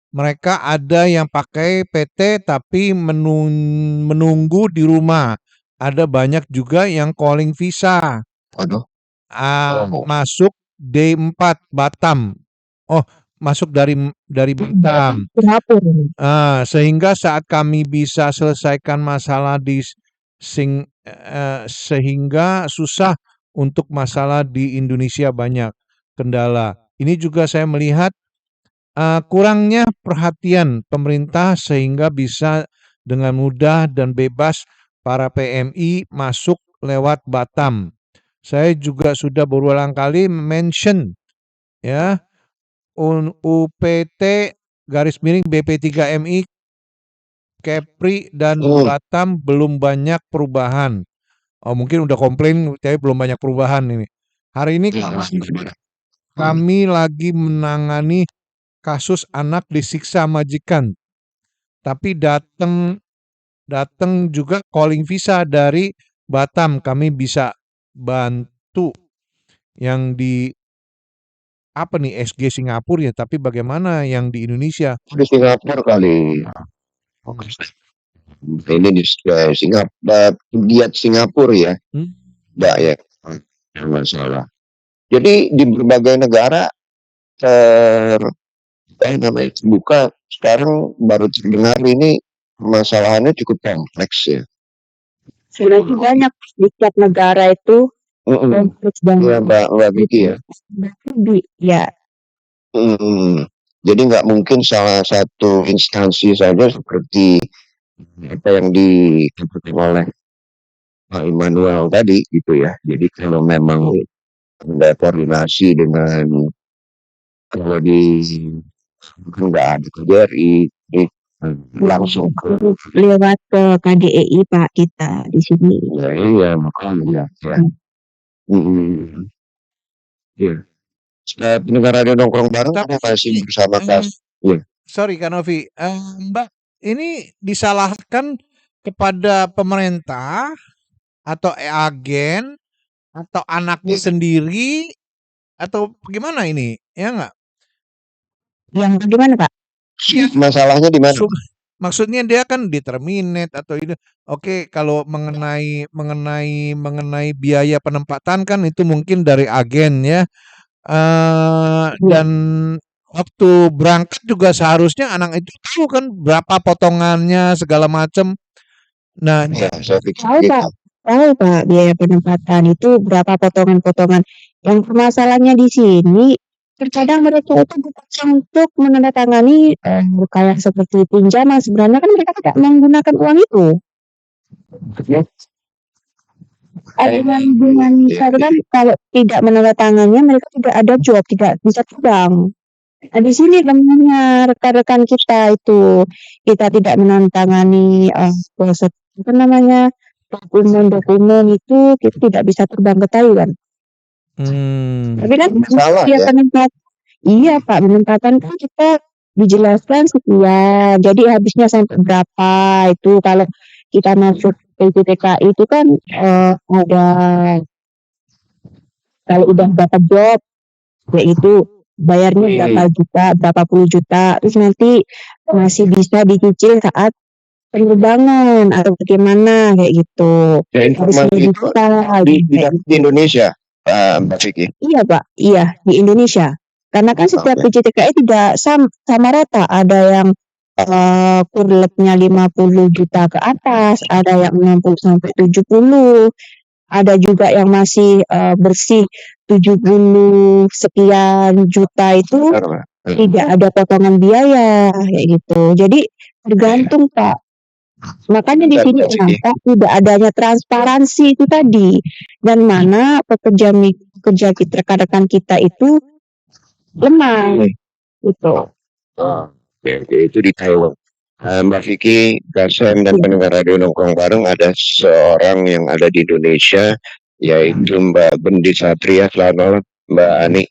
mereka ada yang pakai PT tapi menunggu di rumah. Ada banyak juga yang calling visa. Masuk D4 Batam. Oh, masuk dari Batam. Sehingga saat kami bisa selesaikan masalah sehingga susah untuk masalah di Indonesia banyak kendala. Ini juga saya melihat kurangnya perhatian pemerintah sehingga bisa dengan mudah dan bebas para PMI masuk lewat Batam. Saya juga sudah berulang kali mention ya UPT _BP3MI Kepri dan Batam belum banyak perubahan. Oh, mungkin udah komplain tapi belum banyak perubahan ini. Hari ini kami lagi menangani kasus anak disiksa majikan. Tapi datang juga calling visa dari Batam, kami bisa bantu yang di apa nih SG Singapura ya, tapi bagaimana yang di Indonesia? Di Singapura kali. Ini di Singapura, giat Singapura ya. Enggak ya, masalah. Jadi di berbagai negara namanya buka sekarang baru terdengar ini masalahannya cukup kompleks ya. Sebenarnya banyak di tiap negara itu kompleks Ya, banget. Mbak Vicky ya. Ya, Jadi nggak mungkin salah satu instansi saja seperti apa yang dikatakan oleh Pak Immanuel tadi gitu ya. Jadi kalau memang ada koordinasi dengan kalau di nggak ada KJRI langsung ke lewat ke KDEI Pak kita di sini. ya, iya makanya ya. Ya. Pendengar radio nongkrong bareng masih bersama Kas. Ya. Sorry Kak Novi, Mbak, ini disalahkan kepada pemerintah atau agen atau anaknya sendiri atau gimana ini? Ya nggak? Yang bagaimana Pak? Masalahnya di mana? Maksudnya dia kan di-terminate atau ini. Oke, kalau mengenai biaya penempatan kan itu mungkin dari agen ya. Dan waktu berangkat juga seharusnya anak itu tahu kan berapa potongannya segala macam. Nah, tahu Pak biaya penempatan itu berapa potongan-potongan. Yang permasalahannya di sini terkadang mereka itu bukan untuk menandatangani kayak seperti pinjaman, sebenarnya kan mereka tidak menggunakan uang itu. Dengan misalkan kalau tidak menandatangannya mereka tidak ada job, tidak bisa terbang. Nah, di sini temannya rekan-rekan kita itu kita tidak menandatangani dokumen itu kita tidak bisa terbang ke Taiwan. Tapi kan dia penempatan, iya Pak, penempatan kan kita dijelaskan sekian, jadi habisnya sampai berapa itu kalau kita masuk PJTK itu kan ada kalau udah dapat job yaitu bayarnya berapa juta, berapa puluh juta, terus nanti masih bisa dicicil saat penerbangan atau bagaimana kayak gitu. Informasi itu di Indonesia, Mbak Vicky. Iya Pak, iya di Indonesia. Karena kan setiap PJTKI tidak sama rata, ada yang kurletnya 50 juta ke atas, ada yang 60 sampai 70, ada juga yang masih bersih 70 sekian juta itu tidak ada potongan biaya kayak gitu. Jadi tergantung Pak. Makanya di sini kenapa tidak adanya transparansi itu tadi, dan mana pekerja kita rekan-rekan kita itu lemah gitu. Itu di Taiwan. Mbak Vicky, Kasem dan pendengar radio nongkrong bareng, ada seorang yang ada di Indonesia yaitu Mbak Bendi Satria. Selamat malam Mbak Ani.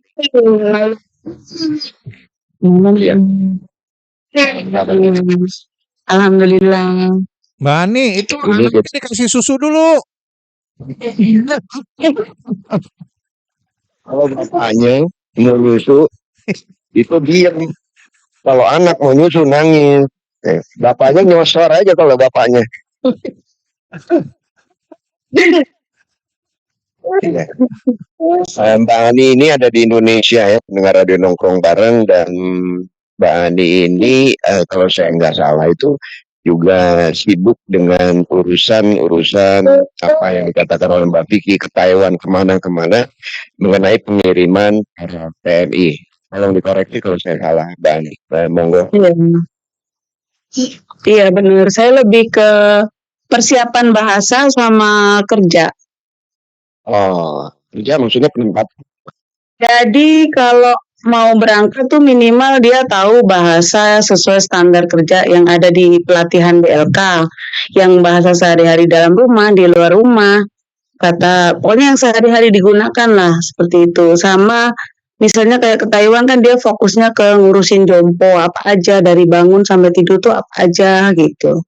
Alhamdulillah. Mbak Ani, itu anaknya dikasih susu dulu. Kalau bapaknya mau nyusu itu diam. Kalau anak mau nyusu nangis. Bapaknya nyosor aja kalau bapaknya. Mbak Ani ini ada di Indonesia ya, pendengar radio nongkrong bareng, dan Mbak Ani ini kalau saya nggak salah itu juga sibuk dengan urusan apa yang dikatakan oleh Mbak Vicky ke Taiwan kemana-kemana mengenai pengiriman TNI. Tolong dikoreksi kalau saya salah, Mbak Ani. Monggo. Iya benar. Saya lebih ke persiapan bahasa sama kerja. Oh, kerja maksudnya penempatan. Jadi kalau mau berangkat tuh minimal dia tahu bahasa sesuai standar kerja yang ada di pelatihan BLK, yang bahasa sehari-hari dalam rumah, di luar rumah, pokoknya yang sehari-hari digunakan lah seperti itu. Sama misalnya kayak ke Taiwan kan dia fokusnya ke ngurusin jompo apa aja dari bangun sampai tidur tuh apa aja gitu.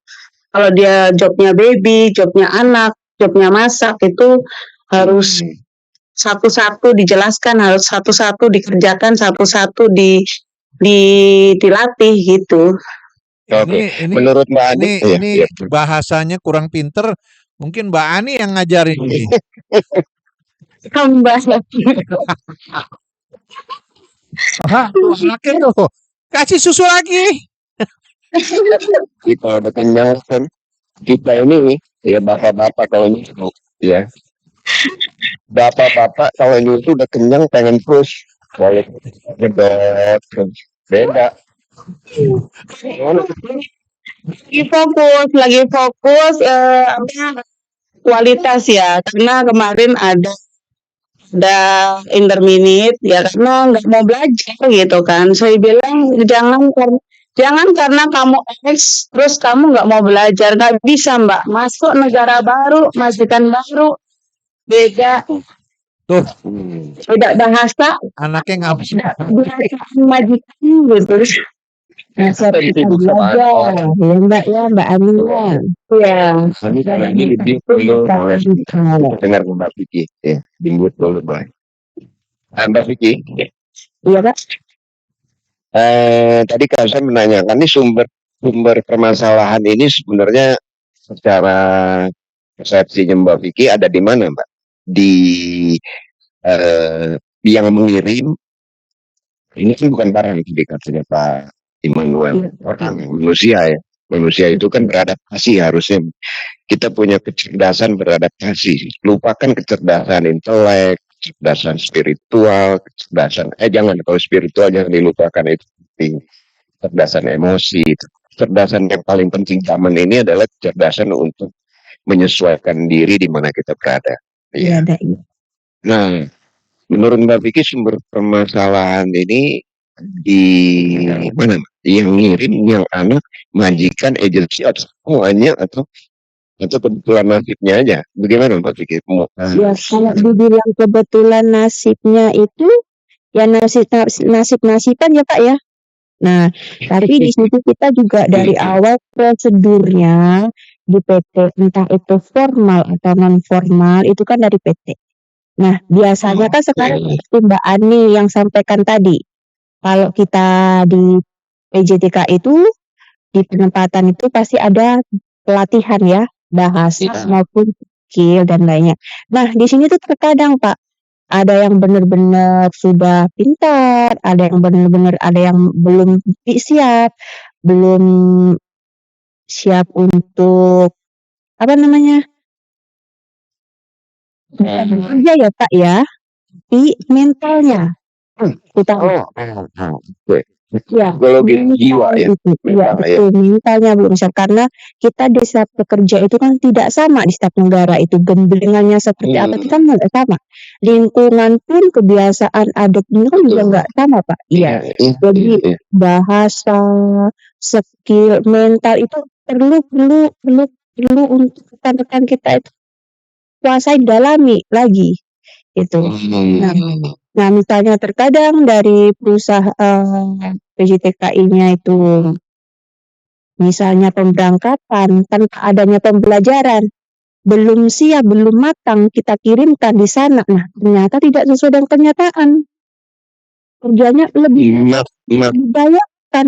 Kalau dia jobnya baby, jobnya anak, jobnya masak itu harus satu-satu dijelaskan, harus satu-satu dikerjakan, satu-satu dilatih gitu. Oke, menurut Mbak Ani, Ini bahasanya kurang pinter. Mungkin Mbak Ani yang ngajarin ini. Hamba. Anaknya tuh kasih susu lagi. Kalau udah kenyang kan kita ini ya bapak-bapak kalau nyusu ya. Bapak-bapak kalau nyusu udah kenyang pengen terus. Kalau gedot beda. Lagi fokus kualitas ya, karena kemarin ada interminate ya, karena nggak mau belajar gitu kan. Saya bilang jangan karena kamu X terus kamu nggak mau belajar, nggak bisa Mbak. Masuk negara baru, majikan baru, beda Tuh, beda bahasa, anaknya nggak majikan gitu. Nah, kita belajar, ya Mbak Amina. Ya. Ini lebih dulu dengar Mbak Vicky ya, dibuat dulu Mbak. Mbak Vicky. Iya Pak. Tadi kan saya menanyakan ini sumber permasalahan ini sebenarnya secara persepsinya Mbak Vicky ada di mana Mbak? Di yang mengirim ini kan bukan barang yang dikatakan Pak Immanuel, orang manusia ya. Manusia itu kan beradaptasi, harusnya kita punya kecerdasan beradaptasi. Lupakan kecerdasan intelek, kecerdasan spiritual, kalau spiritual jangan dilupakan, itu penting. Kecerdasan emosi, kecerdasan yang paling penting zaman ini adalah kecerdasan untuk menyesuaikan diri di mana kita berada. Iya. Nah, menurut Mbak Vicky sumber permasalahan ini di mana? Yang ngirim, yang anak, majikan, agensi, atau semuanya, atau kebetulan nasibnya aja? Bagaimana Mbak Vicky? Ya kalau dibilang kebetulan nasibnya itu ya nasib-nasiban ya Pak ya. Nah, tapi di situ kita juga dari awal prosedurnya di PT, entah itu formal atau non formal, itu kan dari PT. Nah, biasanya kan sekarang Mbak Ani yang sampaikan tadi, kalau kita di PJTK itu di penempatan itu pasti ada pelatihan ya, bahasa maupun skill dan lainnya. Nah, di sini tuh terkadang Pak, ada yang benar-benar sudah pintar, ada yang belum siap, belum siap untuk apa namanya? Kerja ya Pak ya, tapi mentalnya utama. Ya, jiwa ya. Betul, mentalnya belum siap, karena kita di setiap pekerja itu kan tidak sama di setiap negara, itu gemblengannya seperti apa kita nggak sama. Lingkungan pun kebiasaan adatnya kan juga nggak sama Pak. Iya. Jadi bahasa, skill, mental itu perlu untuk rekan-rekan kita itu kuasai, dalami lagi gitu. Nah, misalnya terkadang dari perusahaan PJTKI-nya itu misalnya pemberangkatan tanpa adanya pembelajaran, belum siap, belum matang, kita kirimkan di sana. Nah, ternyata tidak sesuai dengan kenyataan. Kerjanya lebih dibayarkan.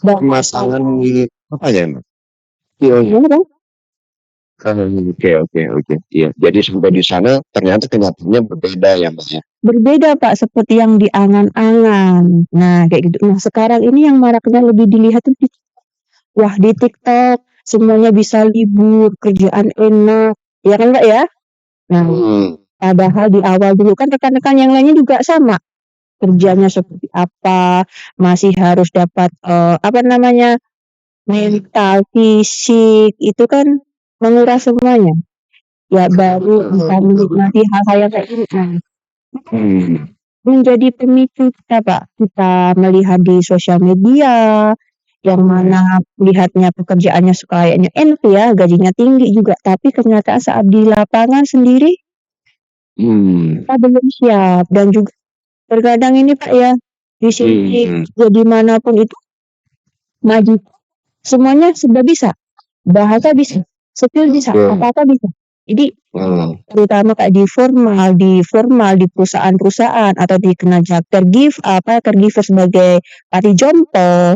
Masalah apa ya Mbak? Oke. Iya. Jadi sampai di sana ternyata kenyataannya berbeda ya Mbak ya. Berbeda Pak, seperti yang diangan-angan. Nah, kayak gitu. Nah, sekarang ini yang maraknya lebih dilihat itu di TikTok semuanya bisa libur, kerjaan enak, ya kan Mbak ya? Nah, padahal di awal dulu kan rekan-rekan yang lainnya juga sama. Kerjanya seperti apa, masih harus dapat mental, fisik, itu kan menguras semuanya. Ya baru bisa menikmati hal-hal yang kayak ini. Menjadi pemicu kita Pak. Kita melihat di sosial media, yang mana melihatnya pekerjaannya kayaknya enak ya, gajinya tinggi juga, tapi kenyataan saat di lapangan sendiri kita belum siap. Dan juga terkadang ini Pak ya, di sini jadi manapun itu maju, semuanya sudah bisa, bahasa bisa, skill bisa, apa-apa bisa. Jadi Hmm. terutama kayak di perusahaan-perusahaan atau di kerja caregiver sebagai panti jompo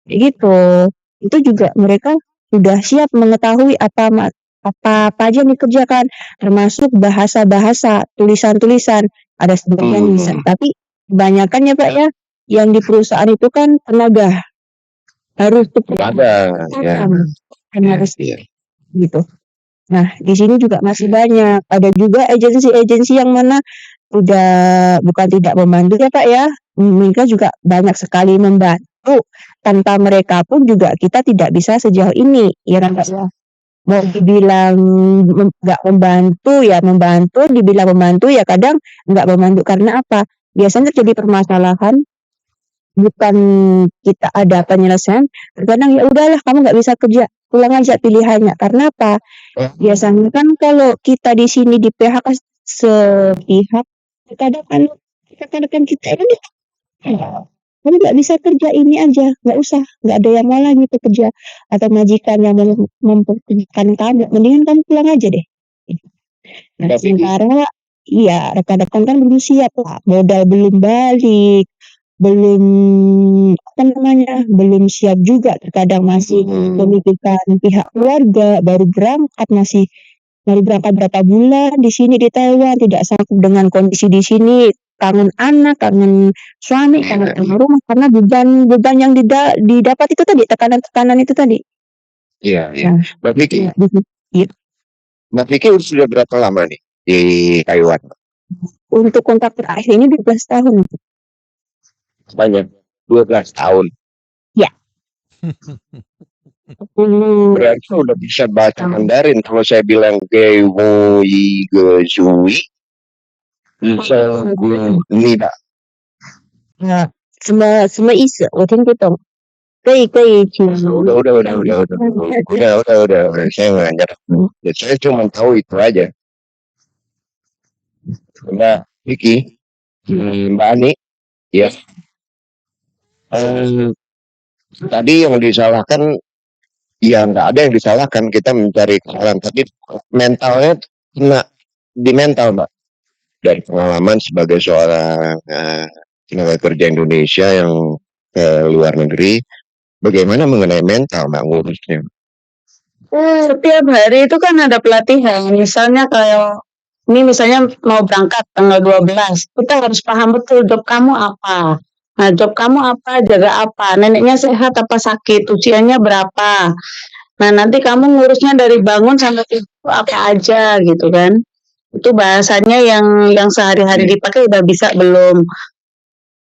kayak gitu. Itu juga mereka sudah siap mengetahui apa aja yang dikerjakan, termasuk bahasa-bahasa, tulisan-tulisan. Ada sebagian bisa, tapi kebanyakan ya Pak ya, yang di perusahaan itu kan tenaga harus Ada ya. kan harus Iya. gitu. Nah, di sini juga masih banyak. Ada juga agensi-agensi yang mana bukan tidak membantu ya Pak ya. Mereka juga banyak sekali membantu. Tanpa mereka pun juga kita tidak bisa sejauh ini. Ya kan Pak ya. Mau dibilang nggak membantu, dibilang membantu ya kadang nggak membantu karena apa? Biasanya jadi permasalahan bukan kita ada penyelesaian, terkadang ya udahlah kamu nggak bisa kerja, pulang aja pilihannya. Karena apa? Biasanya kan kalau kita di sini di PHK sepihak, terkadang kan rekan-rekan kita ini kamu nggak bisa kerja ini aja, nggak usah, nggak ada yang mau lagi tuh kerja atau majikan yang mempekerjakan kamu, mendingan kamu pulang aja deh. Nah, sementara iya rekan-rekan kan belum siap lah, modal belum balik, belum siap juga, terkadang masih memikirkan pihak keluarga, baru berangkat berapa bulan di sini di Taiwan, tidak sanggup dengan kondisi di sini, kangen anak, kangen suami, kangen rumah karena beban yang didapat itu tadi, tekanan-tekanan itu tadi. Iya, iya. Nah, Mbak Vicky, iya. Mbak Vicky sudah berapa lama nih di Taiwan? Untuk kontrak terakhir ini 12 tahun. Banyak 12 tahun. Ya. Berarti udah bisa bahasa Mandarin. Kalau saya bilang Gewo Yi Zui, bisa gue nida. 什么意思？我听不懂。可以请 Udah. Saya nggak nyerah. Ya, saya cuma tahu itu aja. Mbak Vicky, Mbak Ani, ya. Tadi yang disalahkan, ya nggak ada yang disalahkan, kita mencari kesalahan. Tapi mentalnya kena di mental, Mbak. Dari pengalaman sebagai seorang tenaga kerja Indonesia yang ke luar negeri, bagaimana mengenai mental, Mbak, ngurusnya? Setiap hari itu kan ada pelatihan. Misalnya misalnya mau berangkat tanggal 12, kita harus paham betul job kamu apa. Nah, job kamu apa, jaga apa, neneknya sehat apa sakit, usianya berapa. Nah, nanti kamu ngurusnya dari bangun sampai tidur apa aja gitu kan. Itu bahasanya yang sehari-hari dipakai udah bisa belum.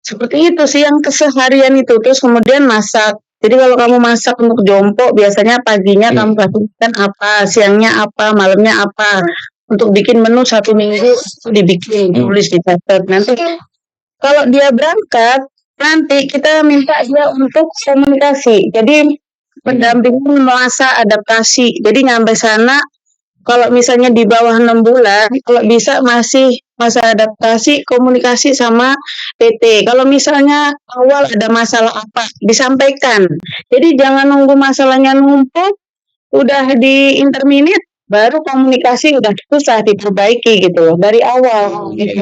Seperti itu sih yang keseharian itu. Terus kemudian masak. Jadi kalau kamu masak untuk jompo, biasanya paginya kamu kasihkan apa, siangnya apa, malamnya apa. Untuk bikin menu 1 minggu itu dibikin, tulis di catat. Nanti kalau dia berangkat, nanti kita minta dia untuk komunikasi. Jadi pendampingan masa adaptasi. Jadi nyampe sana, kalau misalnya di bawah 6 bulan, kalau bisa masih masa adaptasi komunikasi sama PT. Kalau misalnya awal ada masalah apa, disampaikan. Jadi jangan nunggu masalahnya numpuk, udah di interminate, baru komunikasi udah susah diperbaiki gitu loh, dari awal. Gitu.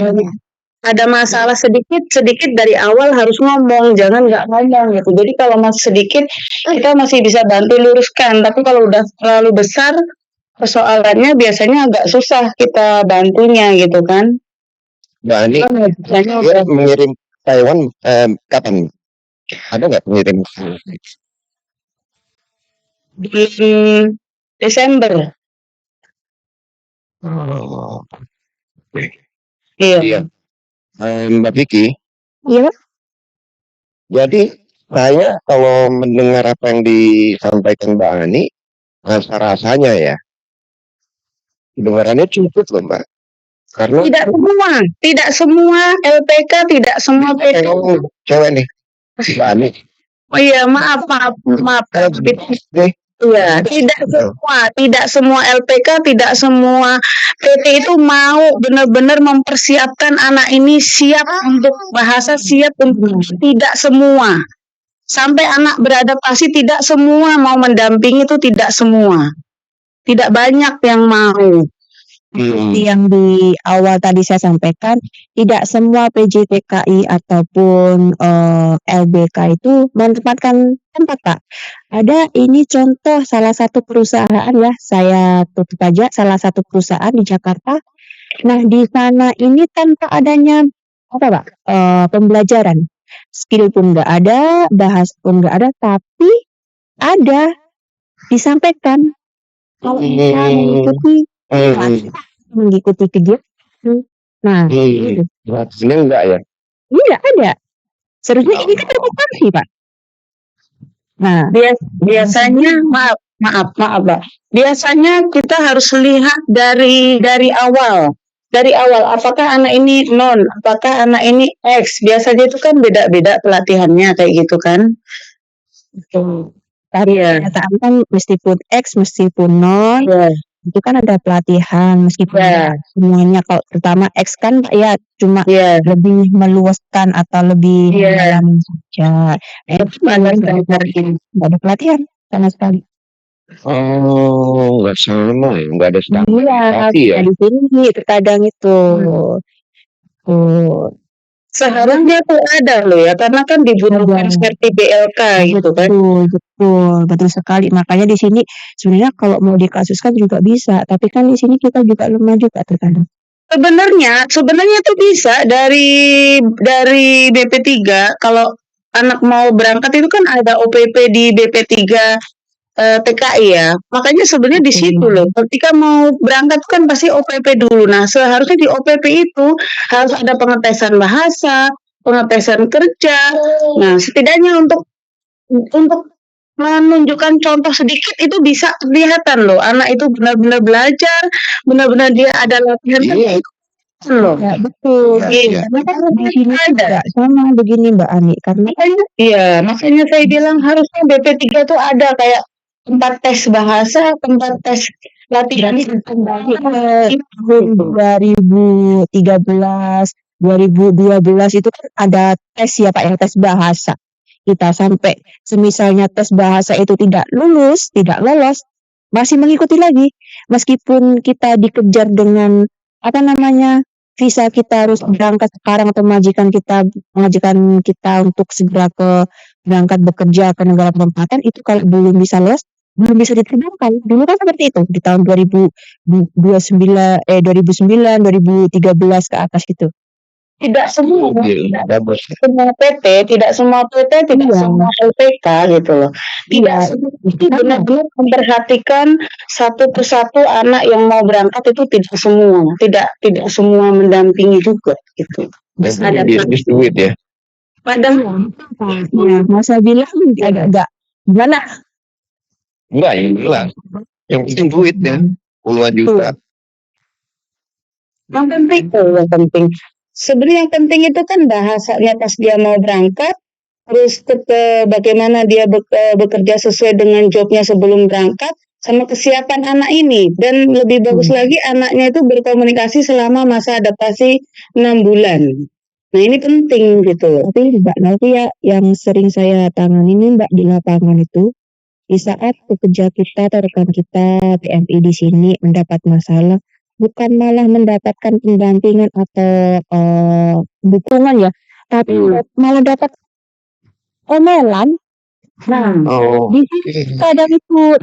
Ada masalah sedikit dari awal harus ngomong, jangan nggak ngomong gitu. Jadi kalau masih sedikit, kita masih bisa bantu luruskan. Tapi kalau udah terlalu besar, persoalannya biasanya agak susah kita bantunya gitu kan. Mbak Ani, dia mengirim Taiwan kapan? Ada nggak mengirim? Bulan Desember. Oh, oke. Iya. Mbak Vicky, Iya. jadi saya kalau mendengar apa yang disampaikan Mbak Ani, rasa-rasanya ya, kedengarannya cukup loh Mbak. Karena tidak semua LPK, tidak semua PT. Cewek nih, Mbak Ani. Oh iya, maaf. Iya, tidak semua LPK, tidak semua PT itu mau benar-benar mempersiapkan anak ini siap untuk bahasa, siap untuk tidak semua. Sampai anak beradaptasi tidak semua mau mendampingi itu, tidak semua. Tidak banyak yang mau. Seperti yang di awal tadi saya sampaikan, tidak semua PJTKI ataupun LBK itu menempatkan tempat, Pak. Ada ini contoh salah satu perusahaan ya, saya tutup aja, salah satu perusahaan di Jakarta. Nah, di sana ini tanpa adanya apa, Pak? Pembelajaran. Skill pun nggak ada, bahas pun nggak ada, tapi ada disampaikan kalau kita mengikuti kegiatan. Nah, gitu. Ini enggak ya? Iya ada. Seharusnya ini kan termotivasi, Pak. Nah, biasanya maaf Pak. Biasanya kita harus lihat dari awal. Dari awal apakah anak ini non, apakah anak ini X. Biasanya itu kan beda-beda pelatihannya kayak gitu kan. Iya. Kenyataan kan meskipun X meskipun non, itu kan ada pelatihan meskipun semuanya kalau terutama X kan ya cuma lebih meluaskan atau lebih mendalam saja. Itu nggak ada pelatihan sama sekali. Oh, nggak sama ya, nggak ada Iya, standarisasi ya. di sini terkadang itu. Seharusnya tuh ada loh ya, karena kan dibutuhkan seperti BLK gitu kan. Betul sekali. Makanya di sini sebenarnya kalau mau dikasuskan juga bisa, tapi kan di sini kita juga lemah juga terkadang. Sebenarnya tuh bisa dari BP3 kalau anak mau berangkat itu kan ada OPP di BP3 TKI ya. Makanya sebenarnya di situ loh. Ketika mau berangkat kan pasti OPP dulu. Nah, seharusnya di OPP itu harus ada pengetesan bahasa, pengetesan kerja. Nah, setidaknya untuk menunjukkan contoh sedikit itu bisa kelihatan loh. Anak itu benar-benar belajar, benar-benar dia ada latihan loh. Ya, betul. Karena kan di sini juga sama begini Mbak Ani karena makanya saya bilang harusnya BP3 tuh ada kayak tempat tes bahasa, tempat tes latihan tahun 2013, 2012 itu kan ada tes ya Pak, yang tes bahasa. Kita sampai semisalnya tes bahasa itu tidak lolos, masih mengikuti lagi. Meskipun kita dikejar dengan visa kita harus berangkat sekarang atau mengajukan kita untuk segera berangkat bekerja ke negara penempatan, itu kalau belum bisa lolos belum bisa diterbangkan. Dulu kan seperti itu di tahun 2009, 2013 ke atas gitu. Tidak semua PT, tidak semua LPK gitu loh. Tidak benar-benar memperhatikan satu persatu anak yang mau berangkat itu tidak semua mendampingi juga gitu. Ada bisnis duit ya. Padahal masa bilang agak gimana? Enggak, yang jelas. Yang penting duit ya, puluhan juta. Yang penting. Sebenarnya yang penting itu kan bahasanya pas dia mau berangkat, terus bagaimana dia bekerja sesuai dengan jobnya sebelum berangkat, sama kesiapan anak ini. Dan lebih bagus lagi anaknya itu berkomunikasi selama masa adaptasi 6 bulan. Nah ini penting gitu. Tapi Mbak nanti ya yang sering saya tangani ini Mbak di lapangan itu, di saat pekerja kita atau rekan kita PMI di sini mendapat masalah, bukan malah mendapatkan pendampingan atau dukungan ya, tapi malah dapat omelan. Nah, di sini kadang itu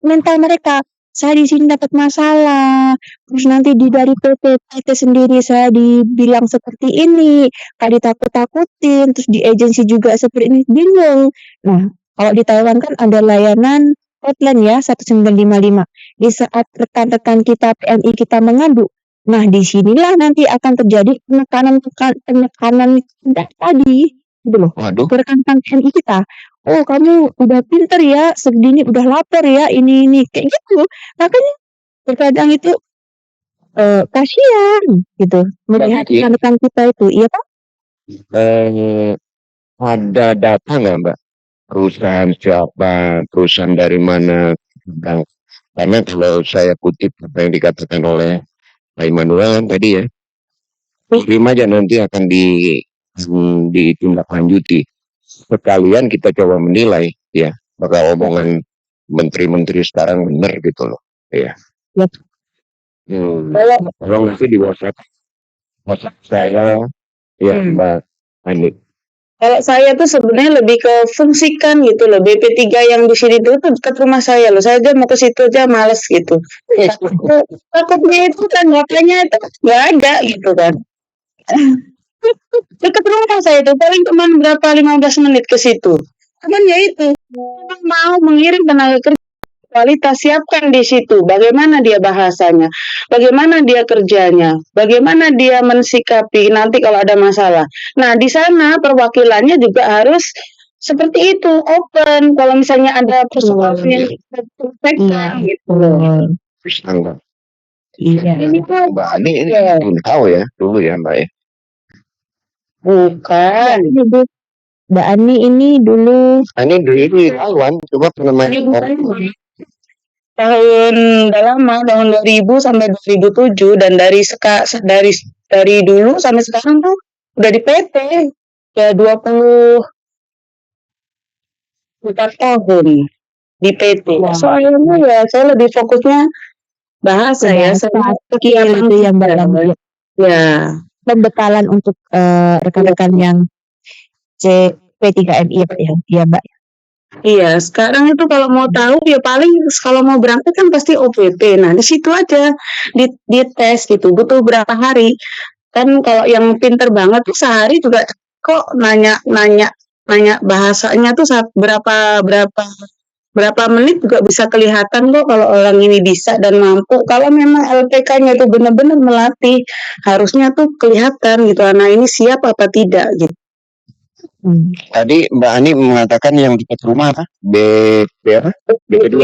mental mereka, saya di sini dapat masalah, terus nanti dari PT sendiri saya dibilang seperti ini, kali ditakut-takutin, terus di agensi juga seperti ini, bingung. Nah, kalau di Taiwan kan ada layanan hotline ya 1955. Di saat rekan-rekan kita PMI kita mengadu, nah disinilah nanti akan terjadi penekanan tadi, gitu loh. Ke rekan-rekan PMI kita. Oh kamu udah pinter ya, segini udah lapor ya, ini kayak gitu. Makanya terkadang itu kasihan gitu melihat rekan-rekan kita itu, iya Pak? Ada data nggak Mbak? Perusahaan siapa, perusahaan dari mana? Karena kalau saya kutip apa yang dikatakan oleh Pak Immanuel tadi ya, terima aja nanti akan ditindaklanjuti. Sekalian kita coba menilai ya, bakal omongan menteri-menteri sekarang benar gitu loh, ya. Tolong nanti di WhatsApp saya ya Mbak Ani. Kalau saya tuh sebenarnya lebih ke fungsikan gitu loh. BP3 yang di sini tuh dekat rumah saya loh. Saya aja mau ke situ aja males gitu. Takutnya itu tanggapannya itu nggak ada gitu kan. Dekat rumah saya itu paling cuma berapa 15 menit ke situ. Cuman ya itu, memang mau mengirim tenaga kerja kualitas, siapkan di situ bagaimana dia bahasanya, bagaimana dia kerjanya, bagaimana dia mensikapi nanti kalau ada masalah. Nah, di sana perwakilannya juga harus seperti itu, open. Kalau misalnya ada persoalan yang diselesaikan gitu loh. Iya. Ini tuh Mbak Ani ini belum tahu ya dulu ya Mbak ya. bukan. Mbak Ani ini dulu Ani dulu itu di Taiwan, coba pernah main Tahun udah lama, tahun 2000 sampai 2007 dan dari dulu sampai sekarang tuh udah di PT ya 24 tahun di PT. Soalnya ya saya lebih fokusnya bahasa ya, saya skill itu yang Mbak Ani. ya. Pembekalan untuk rekan-rekan yang P3MI ya Pak ya. Iya Mbak. Iya, sekarang itu kalau mau tahu ya paling kalau mau berangkat kan pasti OPP. Nah, di situ aja di tes gitu. Butuh berapa hari? Kan kalau yang pinter banget tuh sehari juga kok nanya bahasanya tuh berapa menit juga bisa kelihatan kok kalau orang ini bisa dan mampu. Kalau memang LPK-nya itu benar-benar melatih, harusnya tuh kelihatan gitu. Nah, ini siap apa tidak gitu. Tadi Mbak Ani mengatakan yang dekat rumah apa? BP apa? BP2.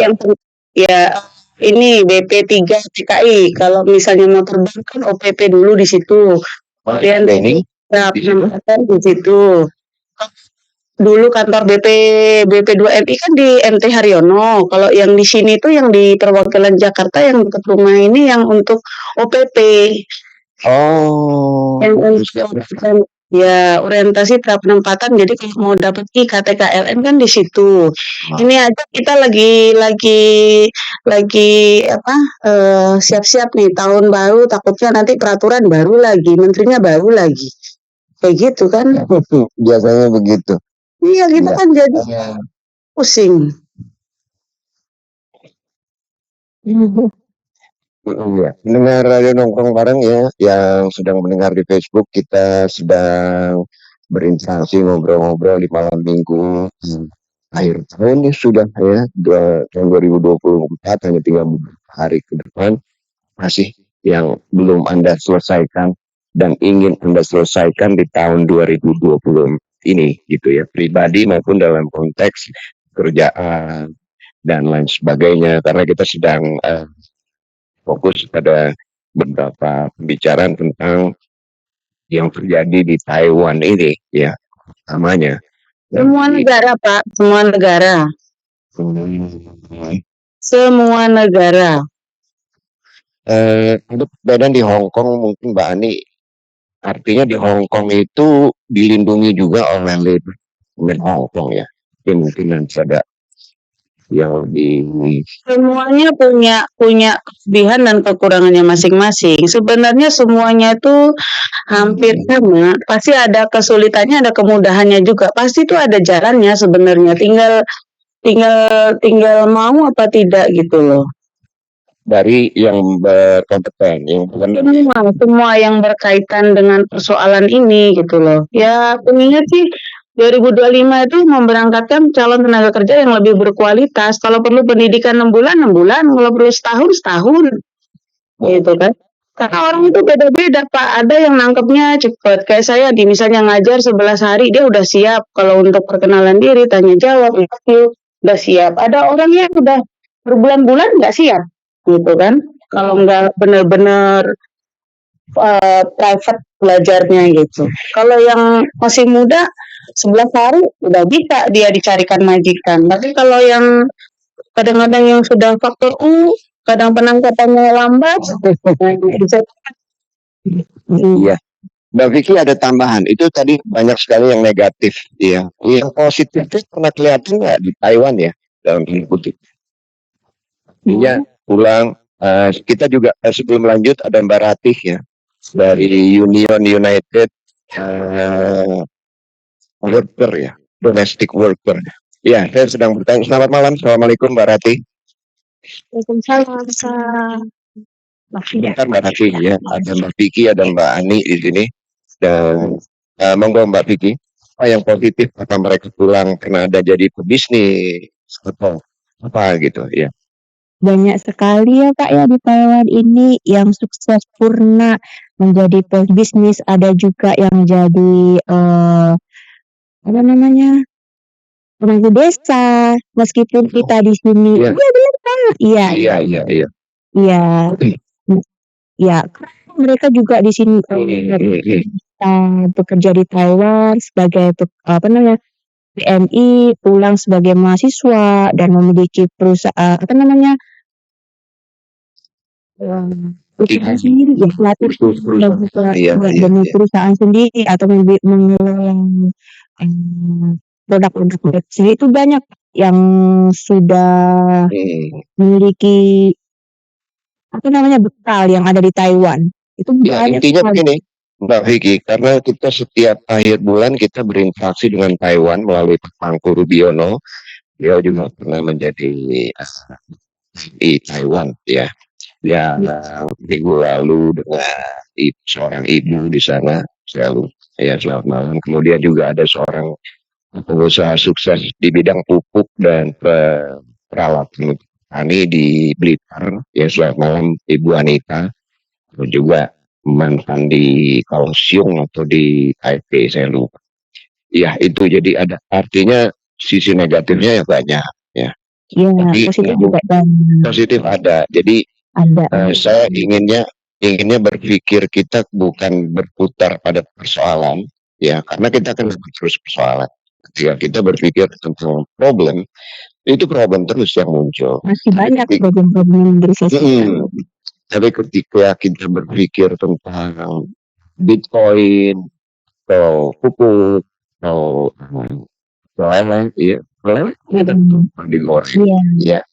Ya, ini BP3 TKI. Kalau misalnya mau terbang kan OPP dulu di situ. Kemudian penempatan di situ. Dulu kantor BP2MI kan di MT Haryono. Kalau yang di sini tuh yang di perwakilan Jakarta yang dekat rumah ini yang untuk OPP. Oh. Yang untuk ya orientasi pra penempatan. Jadi kalau mau dapat KTKLN kan di situ. Ini aja kita lagi apa siap-siap nih tahun baru, takutnya nanti peraturan baru lagi, menterinya baru lagi. Kayak gitu kan. Biasanya begitu. Iya, kita kan jadi pusing. Iya, mendengar radio nongkrong bareng ya, yang sedang mendengar di Facebook, kita sedang berinteraksi ngobrol-ngobrol di malam minggu akhir tahun ini sudah ya, tahun 2024 hanya tinggal beberapa hari ke depan, masih yang belum Anda selesaikan dan ingin Anda selesaikan di tahun 2020 ini gitu ya, pribadi maupun dalam konteks kerjaan dan lain sebagainya, karena kita sedang fokus pada beberapa pembicaraan tentang yang terjadi di Taiwan ini ya, namanya. Semua negara Pak, semua negara. Semua negara. Ada perbedaan di Hong Kong mungkin Mbak Ani, artinya di Hong Kong itu dilindungi juga oleh Hong Kong ya, mungkin nanti ada yang di semuanya punya kelebihan dan kekurangannya masing-masing. Sebenarnya semuanya itu hampir sama. Pasti ada kesulitannya, ada kemudahannya juga. Pasti itu ada jalannya sebenarnya. Tinggal mau apa tidak gitu loh. Dari yang berkompeten, yang semua yang berkaitan dengan persoalan ini gitu loh. Ya, pengennya sih 2025 itu memberangkatkan calon tenaga kerja yang lebih berkualitas. Kalau perlu pendidikan 6 bulan, kalau perlu setahun, gitu kan. Karena orang itu beda-beda Pak, ada yang nangkepnya cepat. Kayak saya misalnya ngajar 11 hari, dia udah siap. Kalau untuk perkenalan diri, tanya jawab, interview, udah siap. Ada orang yang udah berbulan-bulan nggak siap, gitu kan. Kalau nggak bener-bener private belajarnya gitu. Kalau yang masih muda 11 hari udah bisa dia dicarikan majikan. Tapi kalau yang kadang-kadang yang sudah faktor kadang penangkapannya lambat. Iya. Mbak Vicky ada tambahan. Itu tadi banyak sekali yang negatif, ya. Yang positif itu pernah kelihatan nggak di Taiwan ya dalam tanda kutip? Iya, pulang Kita juga sebelum lanjut ada Mbak Ratih ya dari Union United Worker ya, Domestic Worker. Ya, saya sedang bertanya. Selamat malam, assalamualaikum Mbak Ratih. Waalaikumsalam, Kak. Sebentar Mbak Ratih ya, ada Mbak Vicky, ada Mbak Ani di sini. Dan monggo Mbak Vicky, apa yang positif apa mereka pulang karena ada jadi pebisnis atau apa gitu ya? Banyak sekali ya Kak ya di Taiwan ini yang sukses purna menjadi pebisnis, ada juga yang jadi apa namanya? Perangku desa, meskipun kita di sini Iya. iya benar Kak. Iya. Iya. Iya. Ya, mereka juga di sini bekerja di Taiwan sebagai apa namanya? PMI, pulang sebagai mahasiswa dan memiliki perusahaan apa namanya? Perusahaan sendiri ya, demi perusahaan sendiri atau mengelola produk-produk mereka sendiri, itu banyak yang sudah memiliki apa namanya bekal yang ada di Taiwan. Itu Ya, banyak intinya sekali. begini, Mbak Vicky, karena kita setiap akhir bulan kita berinteraksi dengan Taiwan melalui Pak Mangku Rubiono. Dia juga pernah menjadi di Taiwan ya. Ya, minggu lalu dengan seorang ibu di sana, selalu ya selamat malam. Kemudian juga ada seorang pengusaha sukses di bidang pupuk dan peralatan tani di Blitar, ya selamat malam Ibu Anita. Terus juga mantan di Kaohsiung atau di Taipei, saya lupa. Ya itu jadi ada artinya sisi negatifnya ya banyak ya. Iya, Tapi positif juga banyak. positif ada. Jadi Ada. saya inginnya berpikir kita bukan berputar pada persoalan ya, karena kita akan terus persoalan. Ketika kita berpikir tentang problem, itu problem terus yang muncul. Masih banyak problem-problem yang diselesaikan. Tapi ketika kita berpikir tentang Bitcoin atau pupuk atau lele, ya lele digoreng, ya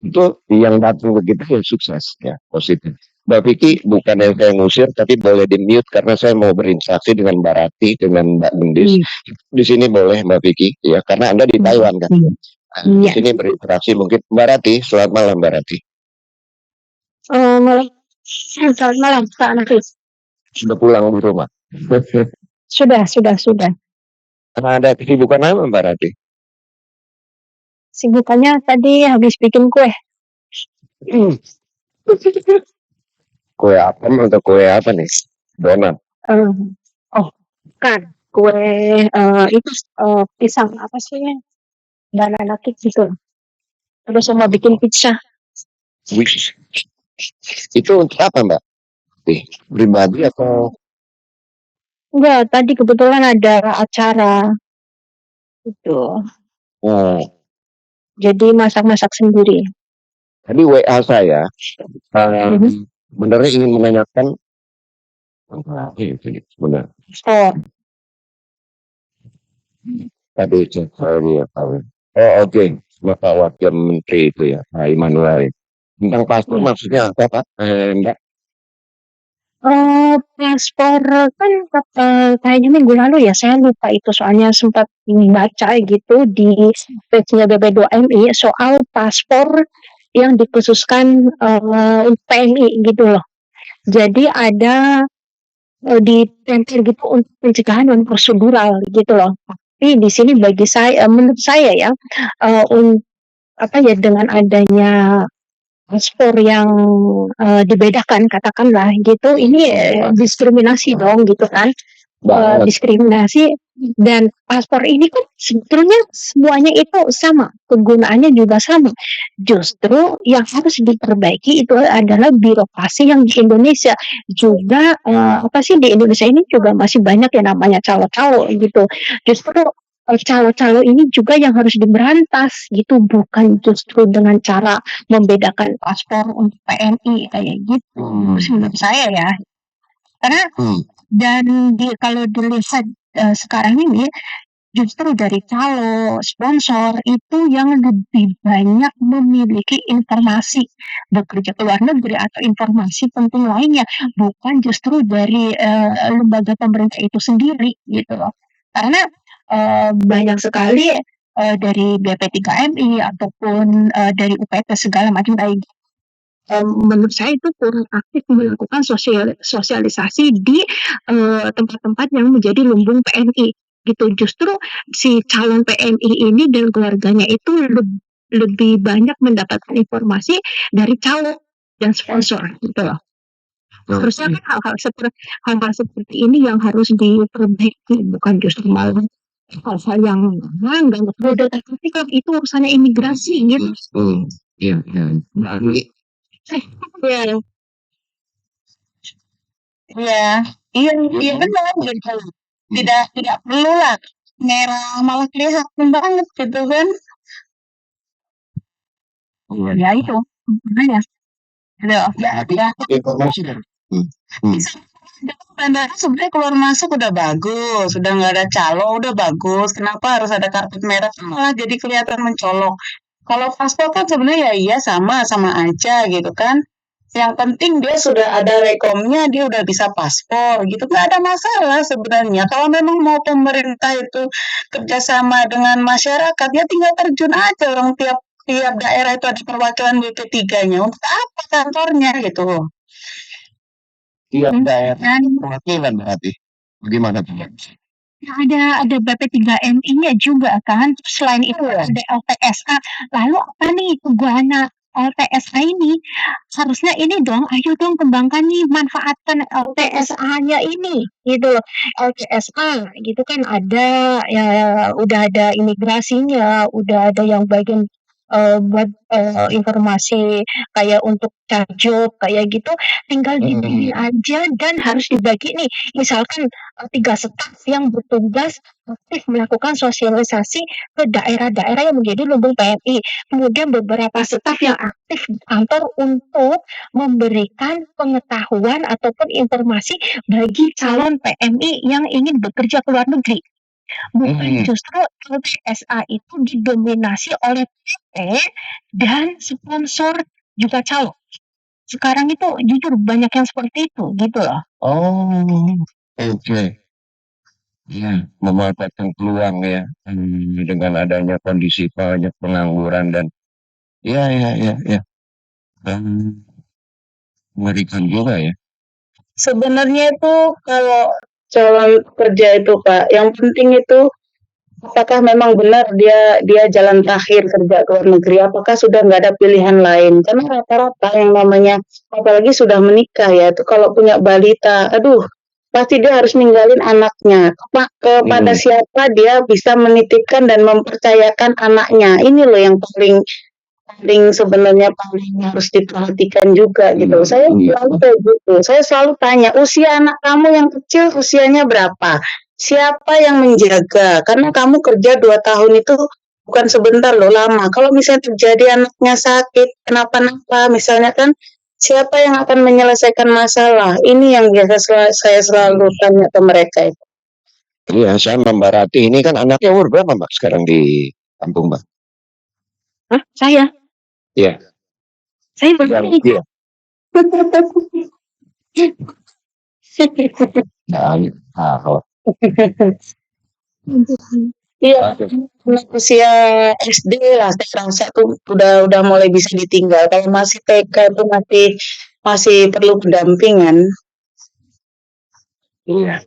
itu yang datang ke kita yang sukses ya, positif. Mbak Vicky bukan yang saya ngusir, tapi boleh di mute karena saya mau berinteraksi dengan Mbak Rati, dengan Mbak Gendis. Di sini boleh Mbak Vicky ya, karena Anda di Taiwan kan. Di sini berinteraksi mungkin. Mbak Rati, selamat malam Mbak Rati. Malam. Selamat malam Pak Nafis. Sudah pulang di rumah? Sudah. Karena ada kesibukan apa Mbak Rati? Sibukannya tadi habis bikin kue. Kue apa atau kue apa nih? Donat. Bukan kue itu pisang apa sih? Banana cake gitu. Terus sama bikin pizza. Wih. Itu untuk apa Mbak? Pribadi atau? Enggak, tadi kebetulan ada acara. Itu. Jadi masak-masak sendiri. Tadi WA saya, sebenarnya ingin menanyakan, benar. Tadi saya tahu. Oke. Bapak Wakil Menteri itu ya, Pak Immanuel. Tentang paspor maksudnya apa Pak? Mbak? Paspor kan kayaknya minggu lalu ya, saya lupa itu soalnya sempat baca gitu di page-nya BB2MI soal paspor yang dikhususkan PMI gitu loh. Jadi ada ditempel gitu untuk pencegahan dan prosedural gitu loh. Tapi di sini bagi saya, menurut saya ya, dengan adanya paspor yang dibedakan katakanlah gitu, ini diskriminasi dong gitu kan. Diskriminasi, dan paspor ini kan sebetulnya semuanya itu sama, kegunaannya juga sama. Justru yang harus diperbaiki itu adalah birokrasi yang di Indonesia juga di Indonesia ini juga masih banyak yang namanya calo-calo gitu. Justru calo-calo ini juga yang harus diberantas gitu, bukan justru dengan cara membedakan paspor untuk PNI kayak gitu. Menurut saya ya, karena dan kalau dilihat sekarang ini justru dari calo, sponsor itu yang lebih banyak memiliki informasi bekerja ke luar negeri atau informasi penting lainnya, bukan justru dari lembaga pemerintah itu sendiri gitu loh. Karena banyak sekali dari BP3MI ataupun dari UPT segala macam kayak gitu. Menurut saya itu kurang aktif melakukan sosialisasi di tempat-tempat yang menjadi lumbung PMI gitu. Justru si calon PMI ini dan keluarganya itu lebih banyak mendapatkan informasi dari calo dan sponsor gitu loh. Harusnya kan hal-hal seperti ini yang harus diperbaiki, bukan justru malah hal-hal yang enggak mudah, tapi kan itu urusannya imigrasi gitu. Iya, iya. Iya. Iya, iya, iya benar gitu. Tidak perlu lah merah malah kelihatan banget gitu kan. Ya itu makanya gitu. Ya, Informasi dari. bandara sebenarnya keluar masuk udah bagus, udah nggak ada calo udah bagus. Kenapa harus ada karpet merah? Malah jadi kelihatan mencolok. Kalau paspor kan sebenarnya ya iya sama aja gitu kan. Yang penting dia sudah ada rekomnya, dia udah bisa paspor gitu, nggak ada masalah sebenarnya. Kalau memang mau pemerintah itu kerjasama dengan masyarakat, ya tinggal terjun aja orang tiap tiap daerah itu ada perwakilan BP3-nya. Untuk apa kantornya gitu loh. Tiap daerah Dan perwakilan berarti. Bagaimana tuh? ada BP3MI-nya juga kan. Selain itu ada LTSA. Lalu apa nih tujuannya LTSA ini? Harusnya ini dong, ayo dong kembangkan nih, manfaatkan LTSA-nya ini gitu loh. LTSA gitu kan ada ya, udah ada imigrasinya, udah ada yang bagian buat informasi kayak untuk cari job kayak gitu, tinggal dibikin aja dan harus dibagi nih. Misalkan 3 staf yang bertugas aktif melakukan sosialisasi ke daerah-daerah yang menjadi lumbung PMI. Kemudian beberapa staf yang aktif di kantor untuk memberikan pengetahuan ataupun informasi bagi calon PMI yang ingin bekerja ke luar negeri. Bukan justru LTSA itu didominasi oleh PT dan sponsor juga calo. Sekarang itu jujur banyak yang seperti itu gitu loh. Oh, oke. Ya, memanfaatkan peluang ya dengan adanya kondisi banyak pengangguran dan ya. Mengerikan juga ya. sebenarnya itu kalau calon kerja itu Pak, yang penting itu apakah memang benar dia jalan terakhir kerja ke luar negeri, apakah sudah nggak ada pilihan lain? Karena rata-rata yang namanya apalagi sudah menikah ya, itu kalau punya balita, aduh, pasti dia harus ninggalin anaknya. Kepada siapa dia bisa menitipkan dan mempercayakan anaknya? Ini loh yang paling sebenarnya paling harus diperhatikan juga gitu. Saya selalu kayak gitu. Saya selalu tanya, usia anak kamu yang kecil usianya berapa? Siapa yang menjaga? Karena kamu kerja 2 tahun itu bukan sebentar loh, lama. Kalau misalnya terjadi anaknya sakit, kenapa-napa, misalnya kan siapa yang akan menyelesaikan masalah? Ini yang biasa saya selalu tanya ke mereka itu. Iya, sama Mbak Rati ini kan anaknya umur berapa Mbak sekarang di kampung Mbak? Hah? Saya Iya. saya baru Iya. Iya, anak usia SD lah saya rasa tuh udah mulai bisa ditinggal. Kalau masih TK itu masih perlu pendampingan. Iya.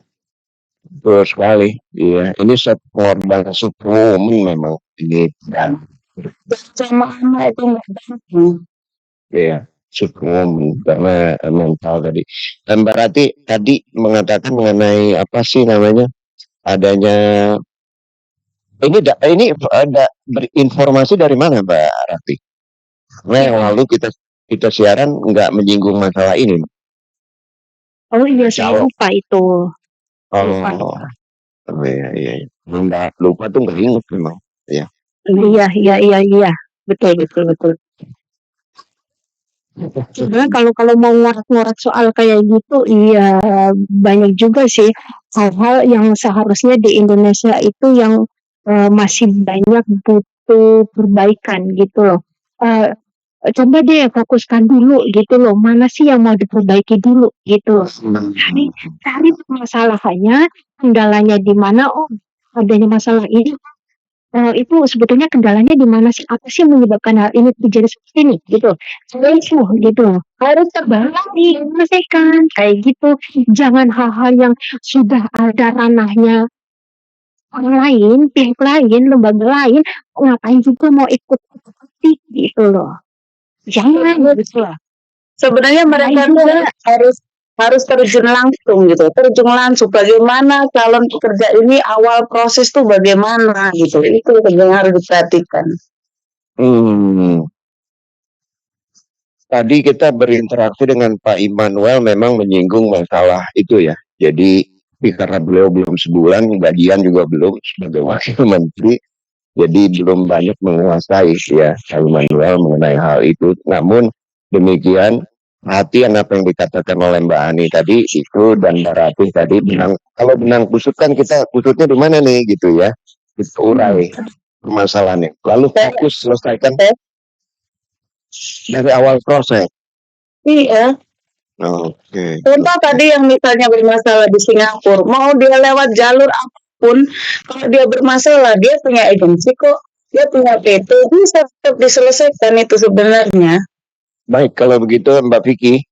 Betul sekali. Iya, ini pengorbanan Superwoman memang ini dan Sama anak itu nggak gampang. iya, Superwoman karena mental tadi. Dan Mbak Rati tadi mengatakan mengenai apa sih namanya adanya ini ada berinformasi dari mana Mbak Rati? Karena yang lalu kita siaran nggak menyinggung masalah ini. Oh iya, saya lupa itu. Lupa. Oh, iya. Nggak lupa tuh nggak ingat memang. Ya. Iya. Betul. Sebenarnya kalau mau ngorak-ngorak soal kayak gitu, iya banyak juga sih hal-hal yang seharusnya di Indonesia itu yang masih banyak butuh perbaikan gitu loh. Coba deh fokuskan dulu gitu loh, mana sih yang mau diperbaiki dulu gitu loh. Cari permasalahannya, kendalanya di mana, oh adanya masalah ini, itu sebetulnya kendalanya di mana sih, apa sih yang menyebabkan hal ini terjadi seperti ini gitu. Itu gitu loh, harus terbalik menyelesaikan kayak gitu. Jangan hal-hal yang sudah ada ranahnya orang lain, pihak lain, lembaga lain, ngapain juga mau ikut gitu loh. Jangan gitu lah. Sebenarnya mereka tuh harus terjun langsung gitu, terjun langsung bagaimana calon pekerja ini awal proses tuh bagaimana gitu, itu yang harus diperhatikan. Tadi kita berinteraksi dengan Pak Immanuel memang menyinggung masalah itu ya. Jadi karena beliau belum sebulan, gajian juga belum sebagai wakil menteri, jadi belum banyak menguasai ya Pak Immanuel mengenai hal itu. Namun demikian, perhatian apa yang dikatakan oleh Mbak Ani tadi itu dan Mbak Ratih tadi, kalau benang kusut kan kita kusutnya di mana nih gitu ya, kita urai permasalahannya, lalu fokus selesaikan dari awal proses. Iya. Oke. Contoh tadi yang misalnya bermasalah di Singapura, mau dia lewat jalur apapun, kalau dia bermasalah, dia punya agensi kok, dia punya PT, bisa tetap diselesaikan itu sebenarnya. Baik, kalau begitu Mbak Vicky,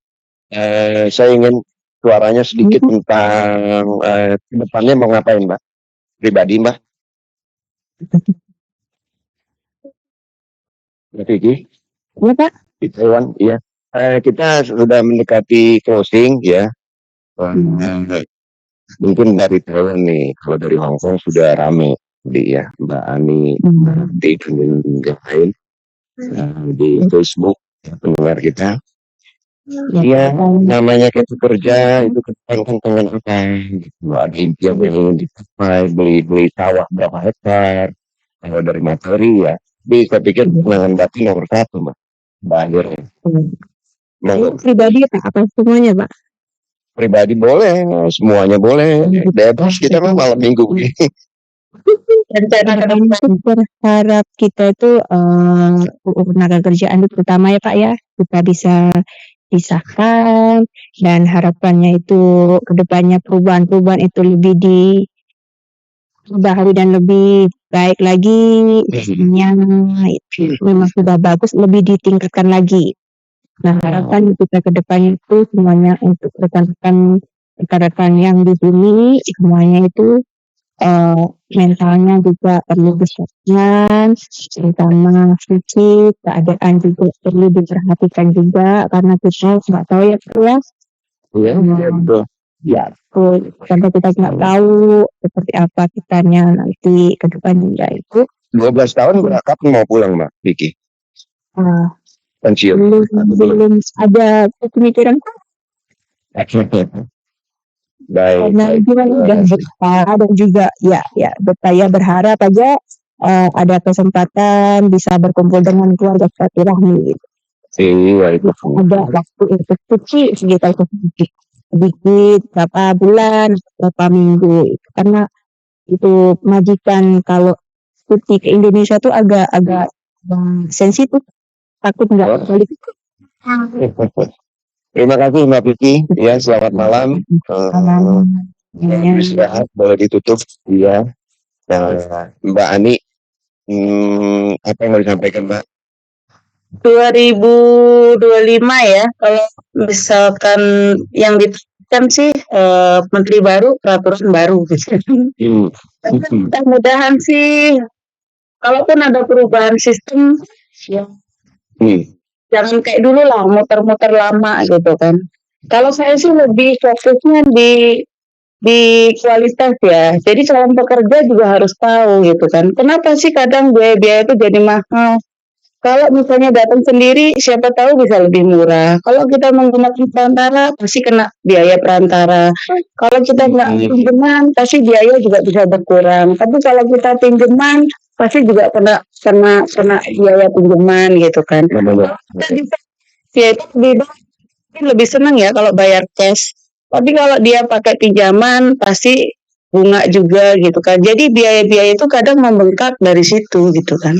saya ingin suaranya sedikit tentang ke depannya mau ngapain Mbak? Pribadi Mbak? Mbak Vicky? Iya Pak. Di Taiwan, iya. Kita sudah mendekati closing ya. Mungkin dari Taiwan nih, kalau dari Hong Kong sudah rame ya Mbak Ani di yang lain di Facebook pendengar kita. Iya, namanya kita kerja itu kepentingan apa? Gitu. Ada impian yang ingin dicapai, beli sawah berapa hektar, kalau dari materi ya. Tapi saya pikir kemenangan batin nomor satu, Mbak. Banjir. Pribadi Pak, apa semuanya Pak? Pribadi boleh, semuanya boleh. Bebas kita mah malam minggu begini. Berharap kita itu tenaga kerjaan itu terutama ya Pak ya, kita bisa disahkan dan harapannya itu kedepannya perubahan-perubahan itu lebih diperbaharui dan lebih baik lagi, yang itu memang sudah bagus, lebih ditingkatkan lagi. Nah harapan kita kedepannya itu semuanya untuk rekan-rekan yang di sini semuanya itu mentalnya juga perlu disiapkan, terutama fisik, keadaan juga perlu diperhatikan juga karena kita nggak tahu ya Pak ya. Iya, betul. Ya, karena kita nggak tahu seperti apa kitanya nanti ke depannya itu. 12 tahun berangkat mau pulang Mbak Vicky? Pensiun? Belum ada pemikiran Pak. Baik. Karena udah betah dan juga ya betah ya, berharap aja ada kesempatan bisa berkumpul dengan keluarga silaturahmi gitu. Iya itu. Ada waktu untuk cuci sekitar sedikit berapa bulan, berapa minggu. Karena itu majikan kalau cuti ke Indonesia tuh agak sensitif, takut nggak balik. Terima kasih Mbak Vicky, ya selamat malam. Istirahat boleh ditutup, ya. Mbak Ani, apa yang mau disampaikan Mbak? 2025 ya, kalau misalkan yang ditekan sih menteri baru, peraturan baru. Mudah-mudahan sih, kalaupun ada perubahan sistem, ya jangan kayak dulu lah, muter-muter lama gitu kan. Kalau saya sih lebih fokusnya di kualitas ya. Jadi calon pekerja juga harus tahu gitu kan. Kenapa sih kadang biaya-biaya itu jadi mahal? Kalau misalnya datang sendiri, siapa tahu bisa lebih murah. Kalau kita menggunakan perantara, pasti kena biaya perantara. Kalau kita nggak pinjaman, pasti biaya juga bisa berkurang. Tapi kalau kita pinjaman, pasti juga kena biaya pinjaman gitu kan. Ya itu lebih senang ya kalau bayar cash. Tapi kalau dia pakai pinjaman, pasti bunga juga gitu kan. Jadi biaya-biaya itu kadang membengkak dari situ gitu kan.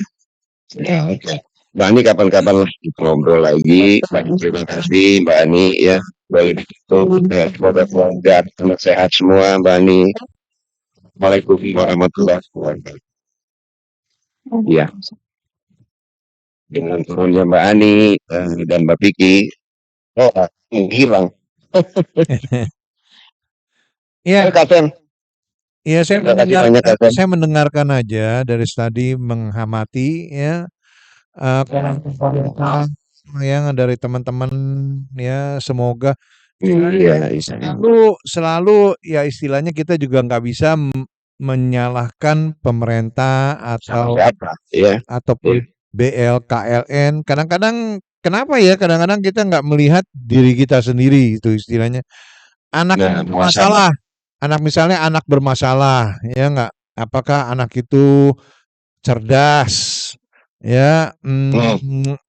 Ya, oke. Mbak Ani kapan-kapan lah kita ngobrol lagi. Banyak terima kasih Mbak Ani ya. Boleh ditutup. Ya, semoga keluarga teman sehat semua Mbak Ani. Assalamualaikum warahmatullahi wabarakatuh. Ya, dengan turunnya Mbak Ani dan Mbak Piki, hilang. Iya. Katen. Iya, Terima kasih banyak, Katen. saya mendengarkan aja dari tadi, mengamati ya yang dari teman-teman ya, semoga Iya, selalu ya istilahnya kita juga nggak bisa menyalahkan pemerintah atau ya. ataupun BLKLN. Kadang-kadang kenapa ya? Kadang-kadang kita nggak melihat diri kita sendiri itu istilahnya. Anak bermasalah, misalnya anak bermasalah, ya nggak? Apakah anak itu cerdas, ya,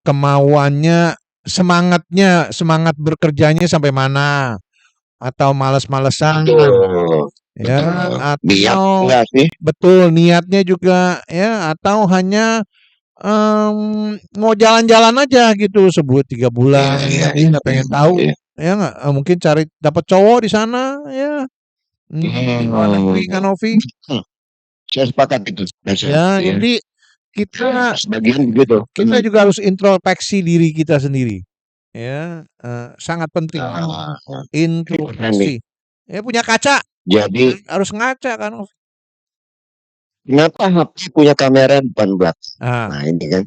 kemauannya, semangat bekerjanya sampai mana, atau malas-malesan, ya, atau betul niatnya juga, ya, atau hanya mau jalan-jalan aja gitu sebut 3 bulan, nggak pengen tahu, ya nggak? Mungkin cari dapat cowok di sana, ya. Novi. Saya sepakat itu. Ya, jadi kita juga harus introspeksi diri kita sendiri. Ya, sangat penting. Introspeksi. Ya, punya kaca. Jadi harus ngaca kan. Kenapa HP punya kamera depan belakang? Nah, ini kan.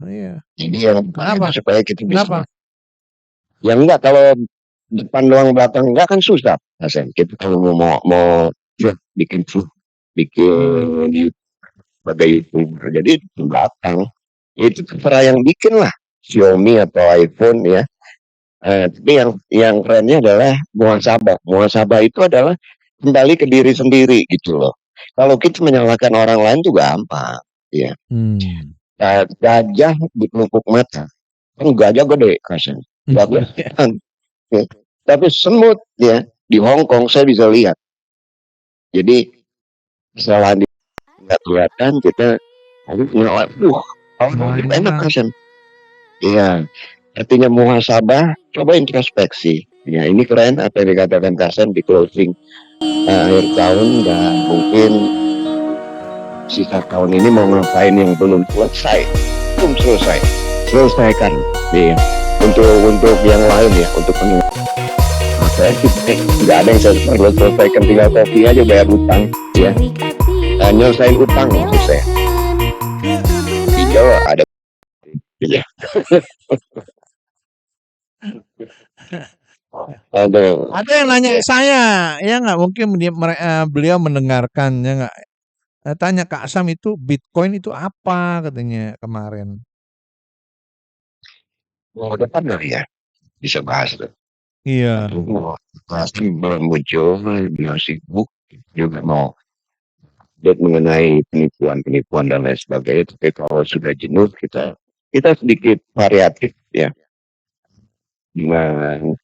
Iya. Jadi yang Kenapa? supaya kita bisa. Kenapa? Yang enggak kalau depan doang belakang enggak kan susah. Hasan, kita kalau mau bikin sebagai YouTuber. Jadi di belakang itu terserah yang bikin lah, Xiaomi atau iPhone ya. Tapi yang kerennya adalah muhasabah. Muhasabah itu adalah kembali ke diri sendiri gitu loh. Kalau kita menyalahkan orang lain tuh gampang, ya. Gajah di pelupuk mata, kan gajah gede kasih. Tapi semut ya di Hong Kong saya bisa lihat. Jadi kesalahan di nggak kelihatan kita enak kasih. Iya, artinya muhasabah, coba introspeksi. Ya ini keren apa yang dikatakan Kasen di closing akhir tahun, dan mungkin sisa tahun ini mau ngapain yang belum selesaikan. Iya. Untuk yang lain ya, untuk saya nggak ada yang saya perlu selesaikan, tinggal kopi aja, bayar utang ya. Nyelesain utang maksud saya. Hijau ada. Iya. Ada yang nanya saya, ya nggak, mungkin beliau mendengarkan, ya nggak, tanya Kak Sam itu Bitcoin itu apa katanya kemarin. Depan ya bisa bahas tuh. Iya. Pasti belum muncul, beliau sibuk juga mau update mengenai penipuan dan lain sebagainya. Tapi kalau sudah jenuh kita sedikit variatif ya, dengan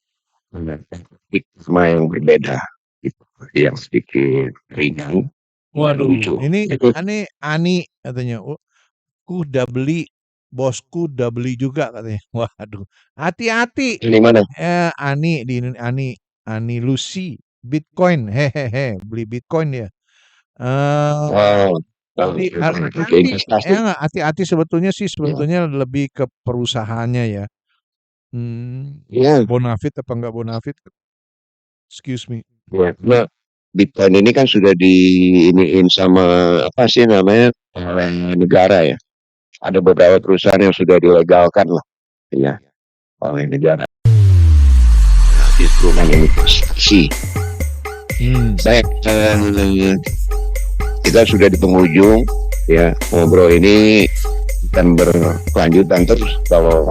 hikmah yang berbeda gitu, yang sedikit ringan. Waduh, ini Ani katanya, udah beli, bosku udah beli juga katanya. Waduh, hati-hati. Ini mana? Ani Ani Lucy Bitcoin, hehehe, beli Bitcoin dia. Hati-hati sebetulnya sih, lebih ke perusahaannya ya. Bonafit apa enggak bonafit? Excuse me. Ya, nah, Bitcoin ini kan sudah diiniin sama apa sih namanya negara ya. Ada beberapa perusahaan yang sudah dilegalkan lah, ya, oleh negara. Instrumen investasi. Baik, kita sudah di penghujung ya, ngobrol ini akan berkelanjutan terus kalau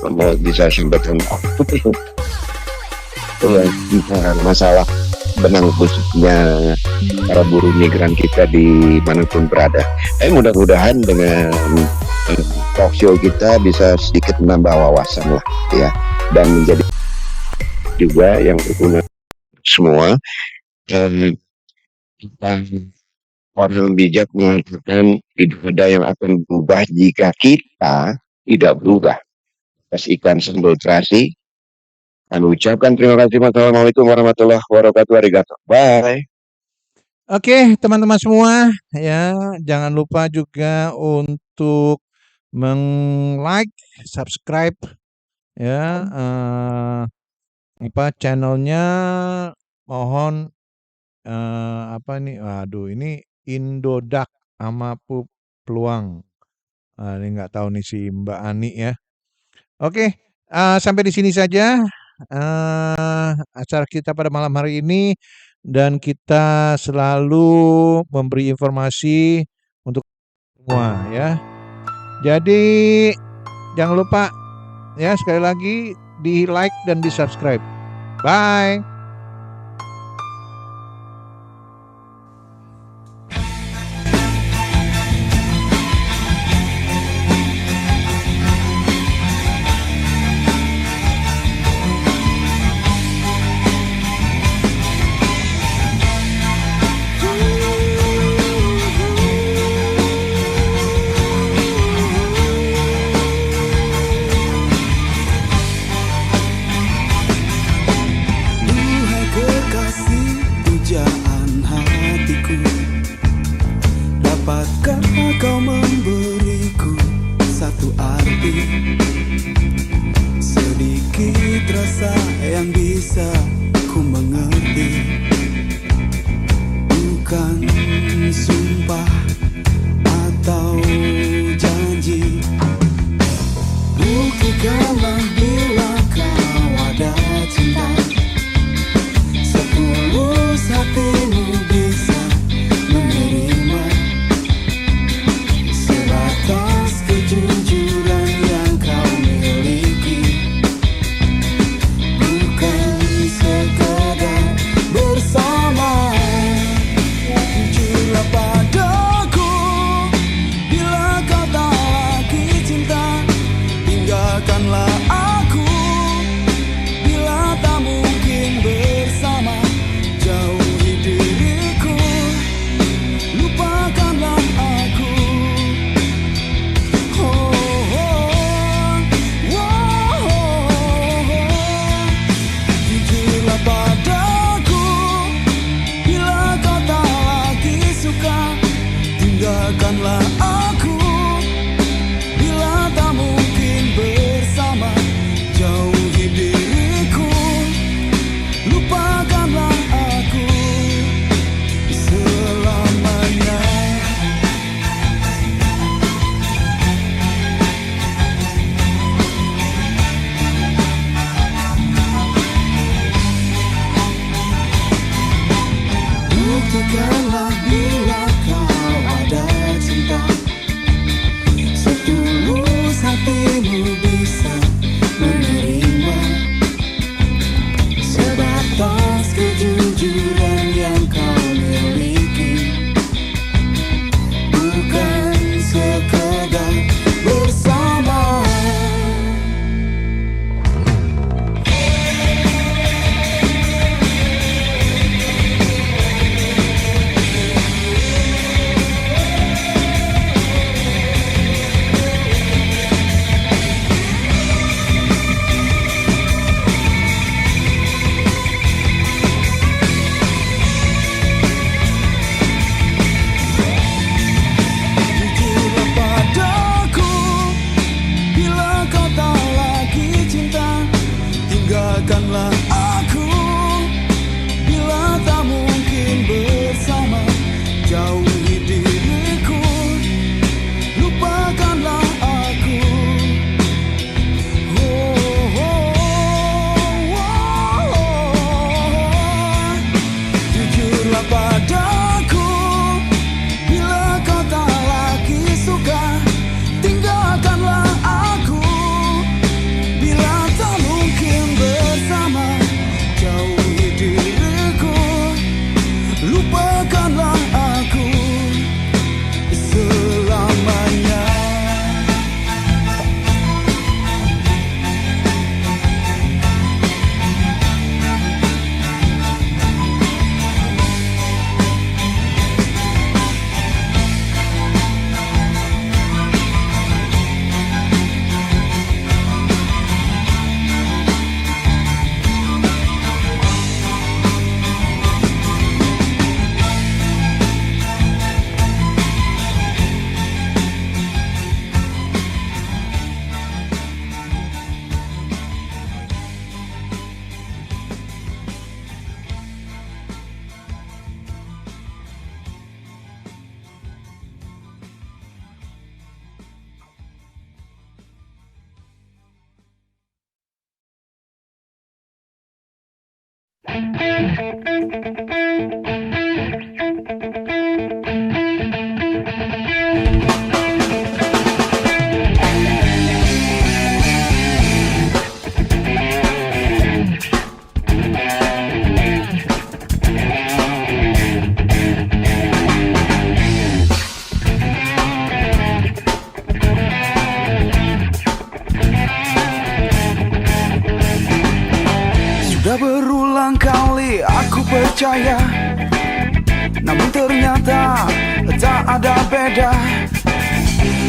mau bisa sampaikan masalah benang khususnya para buruh migran kita di manapun berada. Mudah-mudahan dengan talk show kita bisa sedikit menambah wawasan lah ya, dan menjadi juga yang berguna semua. Kita orang bijak mengatakan tidak ada yang akan berubah jika kita tidak berubah. Atas ikan sambal terasi, kami ucapkan terima kasih. Wassalamualaikum warahmatullahi wabarakatuh. Arigato. Bye. Oke, teman-teman semua, ya jangan lupa juga untuk like, subscribe, ya channelnya. Mohon ini Indodak sama Peluang. Ini nggak tahu nih si Mbak Ani ya. Oke, sampai di sini saja acara kita pada malam hari ini. Dan kita selalu memberi informasi untuk semua ya. Jadi jangan lupa ya, sekali lagi di like dan di subscribe. Bye. Dapatkah kau memberiku satu arti, sedikit rasa yang bisa ku mengerti, bukan sumpah atau janji. Buktikanlah bila kau ada cinta, setulus hatimu bisa menerima sebatas kejujuran yang kau miliki, bukan sekadar bersama. Jujurlah padaku bila kau tak lagi cinta, tinggalkanlah aku bila tak mungkin bersama. Jauhi diriku, lupakanlah aku. Jujurlah padaku bila kau tak lagi suka, tinggalkanlah aku bila tak mungkin bersama. Jauhi diriku, lupakanlah aku selamanya. Buktikanlah bila kau ada cinta, Sudah berulang kali aku percaya, namun ternyata tak ada beda.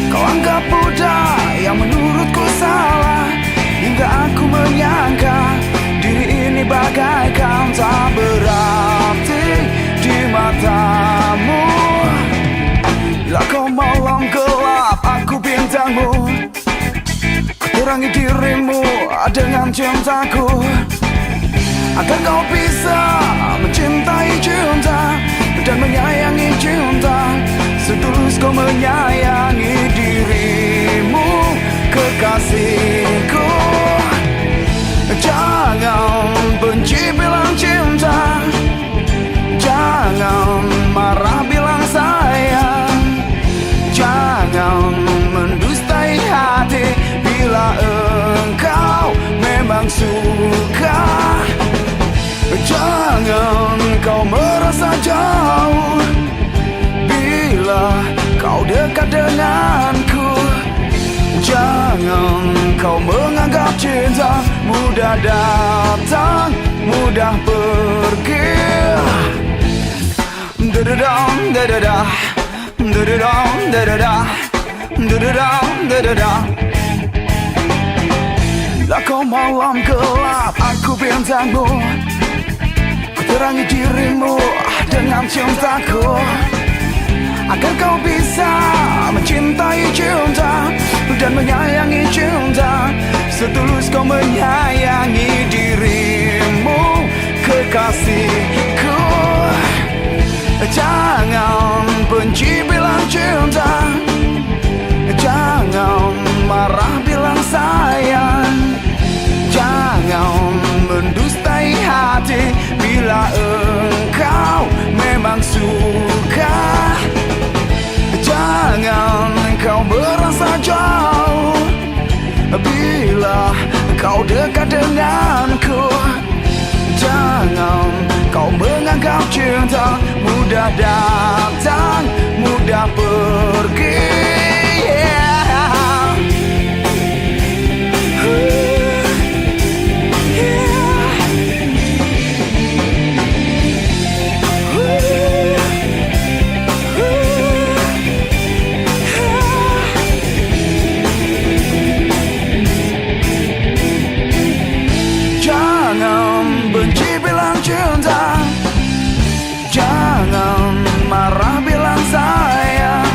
Kau anggap mudah yang menurutku salah, hingga aku menyangka diri ini bagaikan tak berarti di matamu. Bila kau malam gelap, aku bintangmu, ku terangi dirimu dengan cintaku, agar kau bisa mencintai cinta dan menyayangi cinta setulus kau menyayangi dirimu, kekasihku. Jangan benci bilang cinta, jangan marah bilang sayang, jangan mendustai hati bila engkau memang suka. Jangan kau merasa jauh bila kau dekat denganku. Jangan kau menganggap cinta mudah datang, mudah pergi. Da-da-dam, da-da-da, da-da-dam, da-da-da, da-da-dam, da-da-da. Bila kau malam gelap, aku bintangmu, terangi dirimu dengan cintaku, agar kau bisa mencintai cinta dan menyayangi cinta setulus kau menyayangi dirimu, kekasihku. Jangan benci bilang cinta, jangan marah bilang sayang, jangan mendustai hati bila engkau memang suka. Jangan kau merasa jauh bila kau dekat denganku. Jangan kau menganggap cinta mudah datang, mudah pergi. Jangan marah bilang sayang,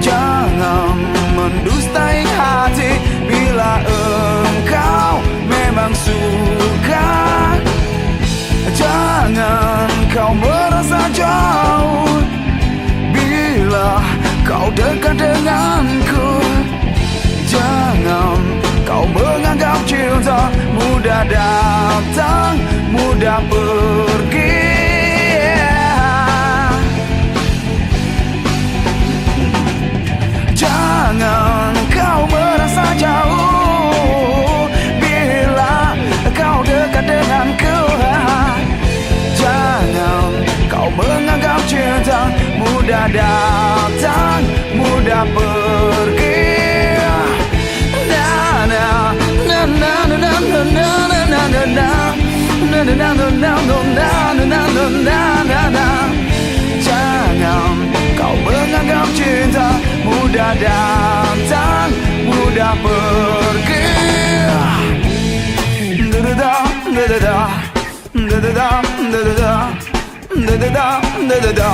jangan mendustai hati bila engkau memang suka. Jangan kau merasa jauh bila kau dekat denganku. Jangan kau menganggap cinta mudah datang, mudah pergi. Jangan kau merasa jauh bila kau dekat denganku. Jangan kau menganggap cinta mudah datang, mudah pergi. Na na na na na na na na na na na. Jangan kau menganggap cinta mudah datang, mudah pergi. Da-da-da, da-da-da, da-da-da, da-da-da, da-da-da, da-da-da.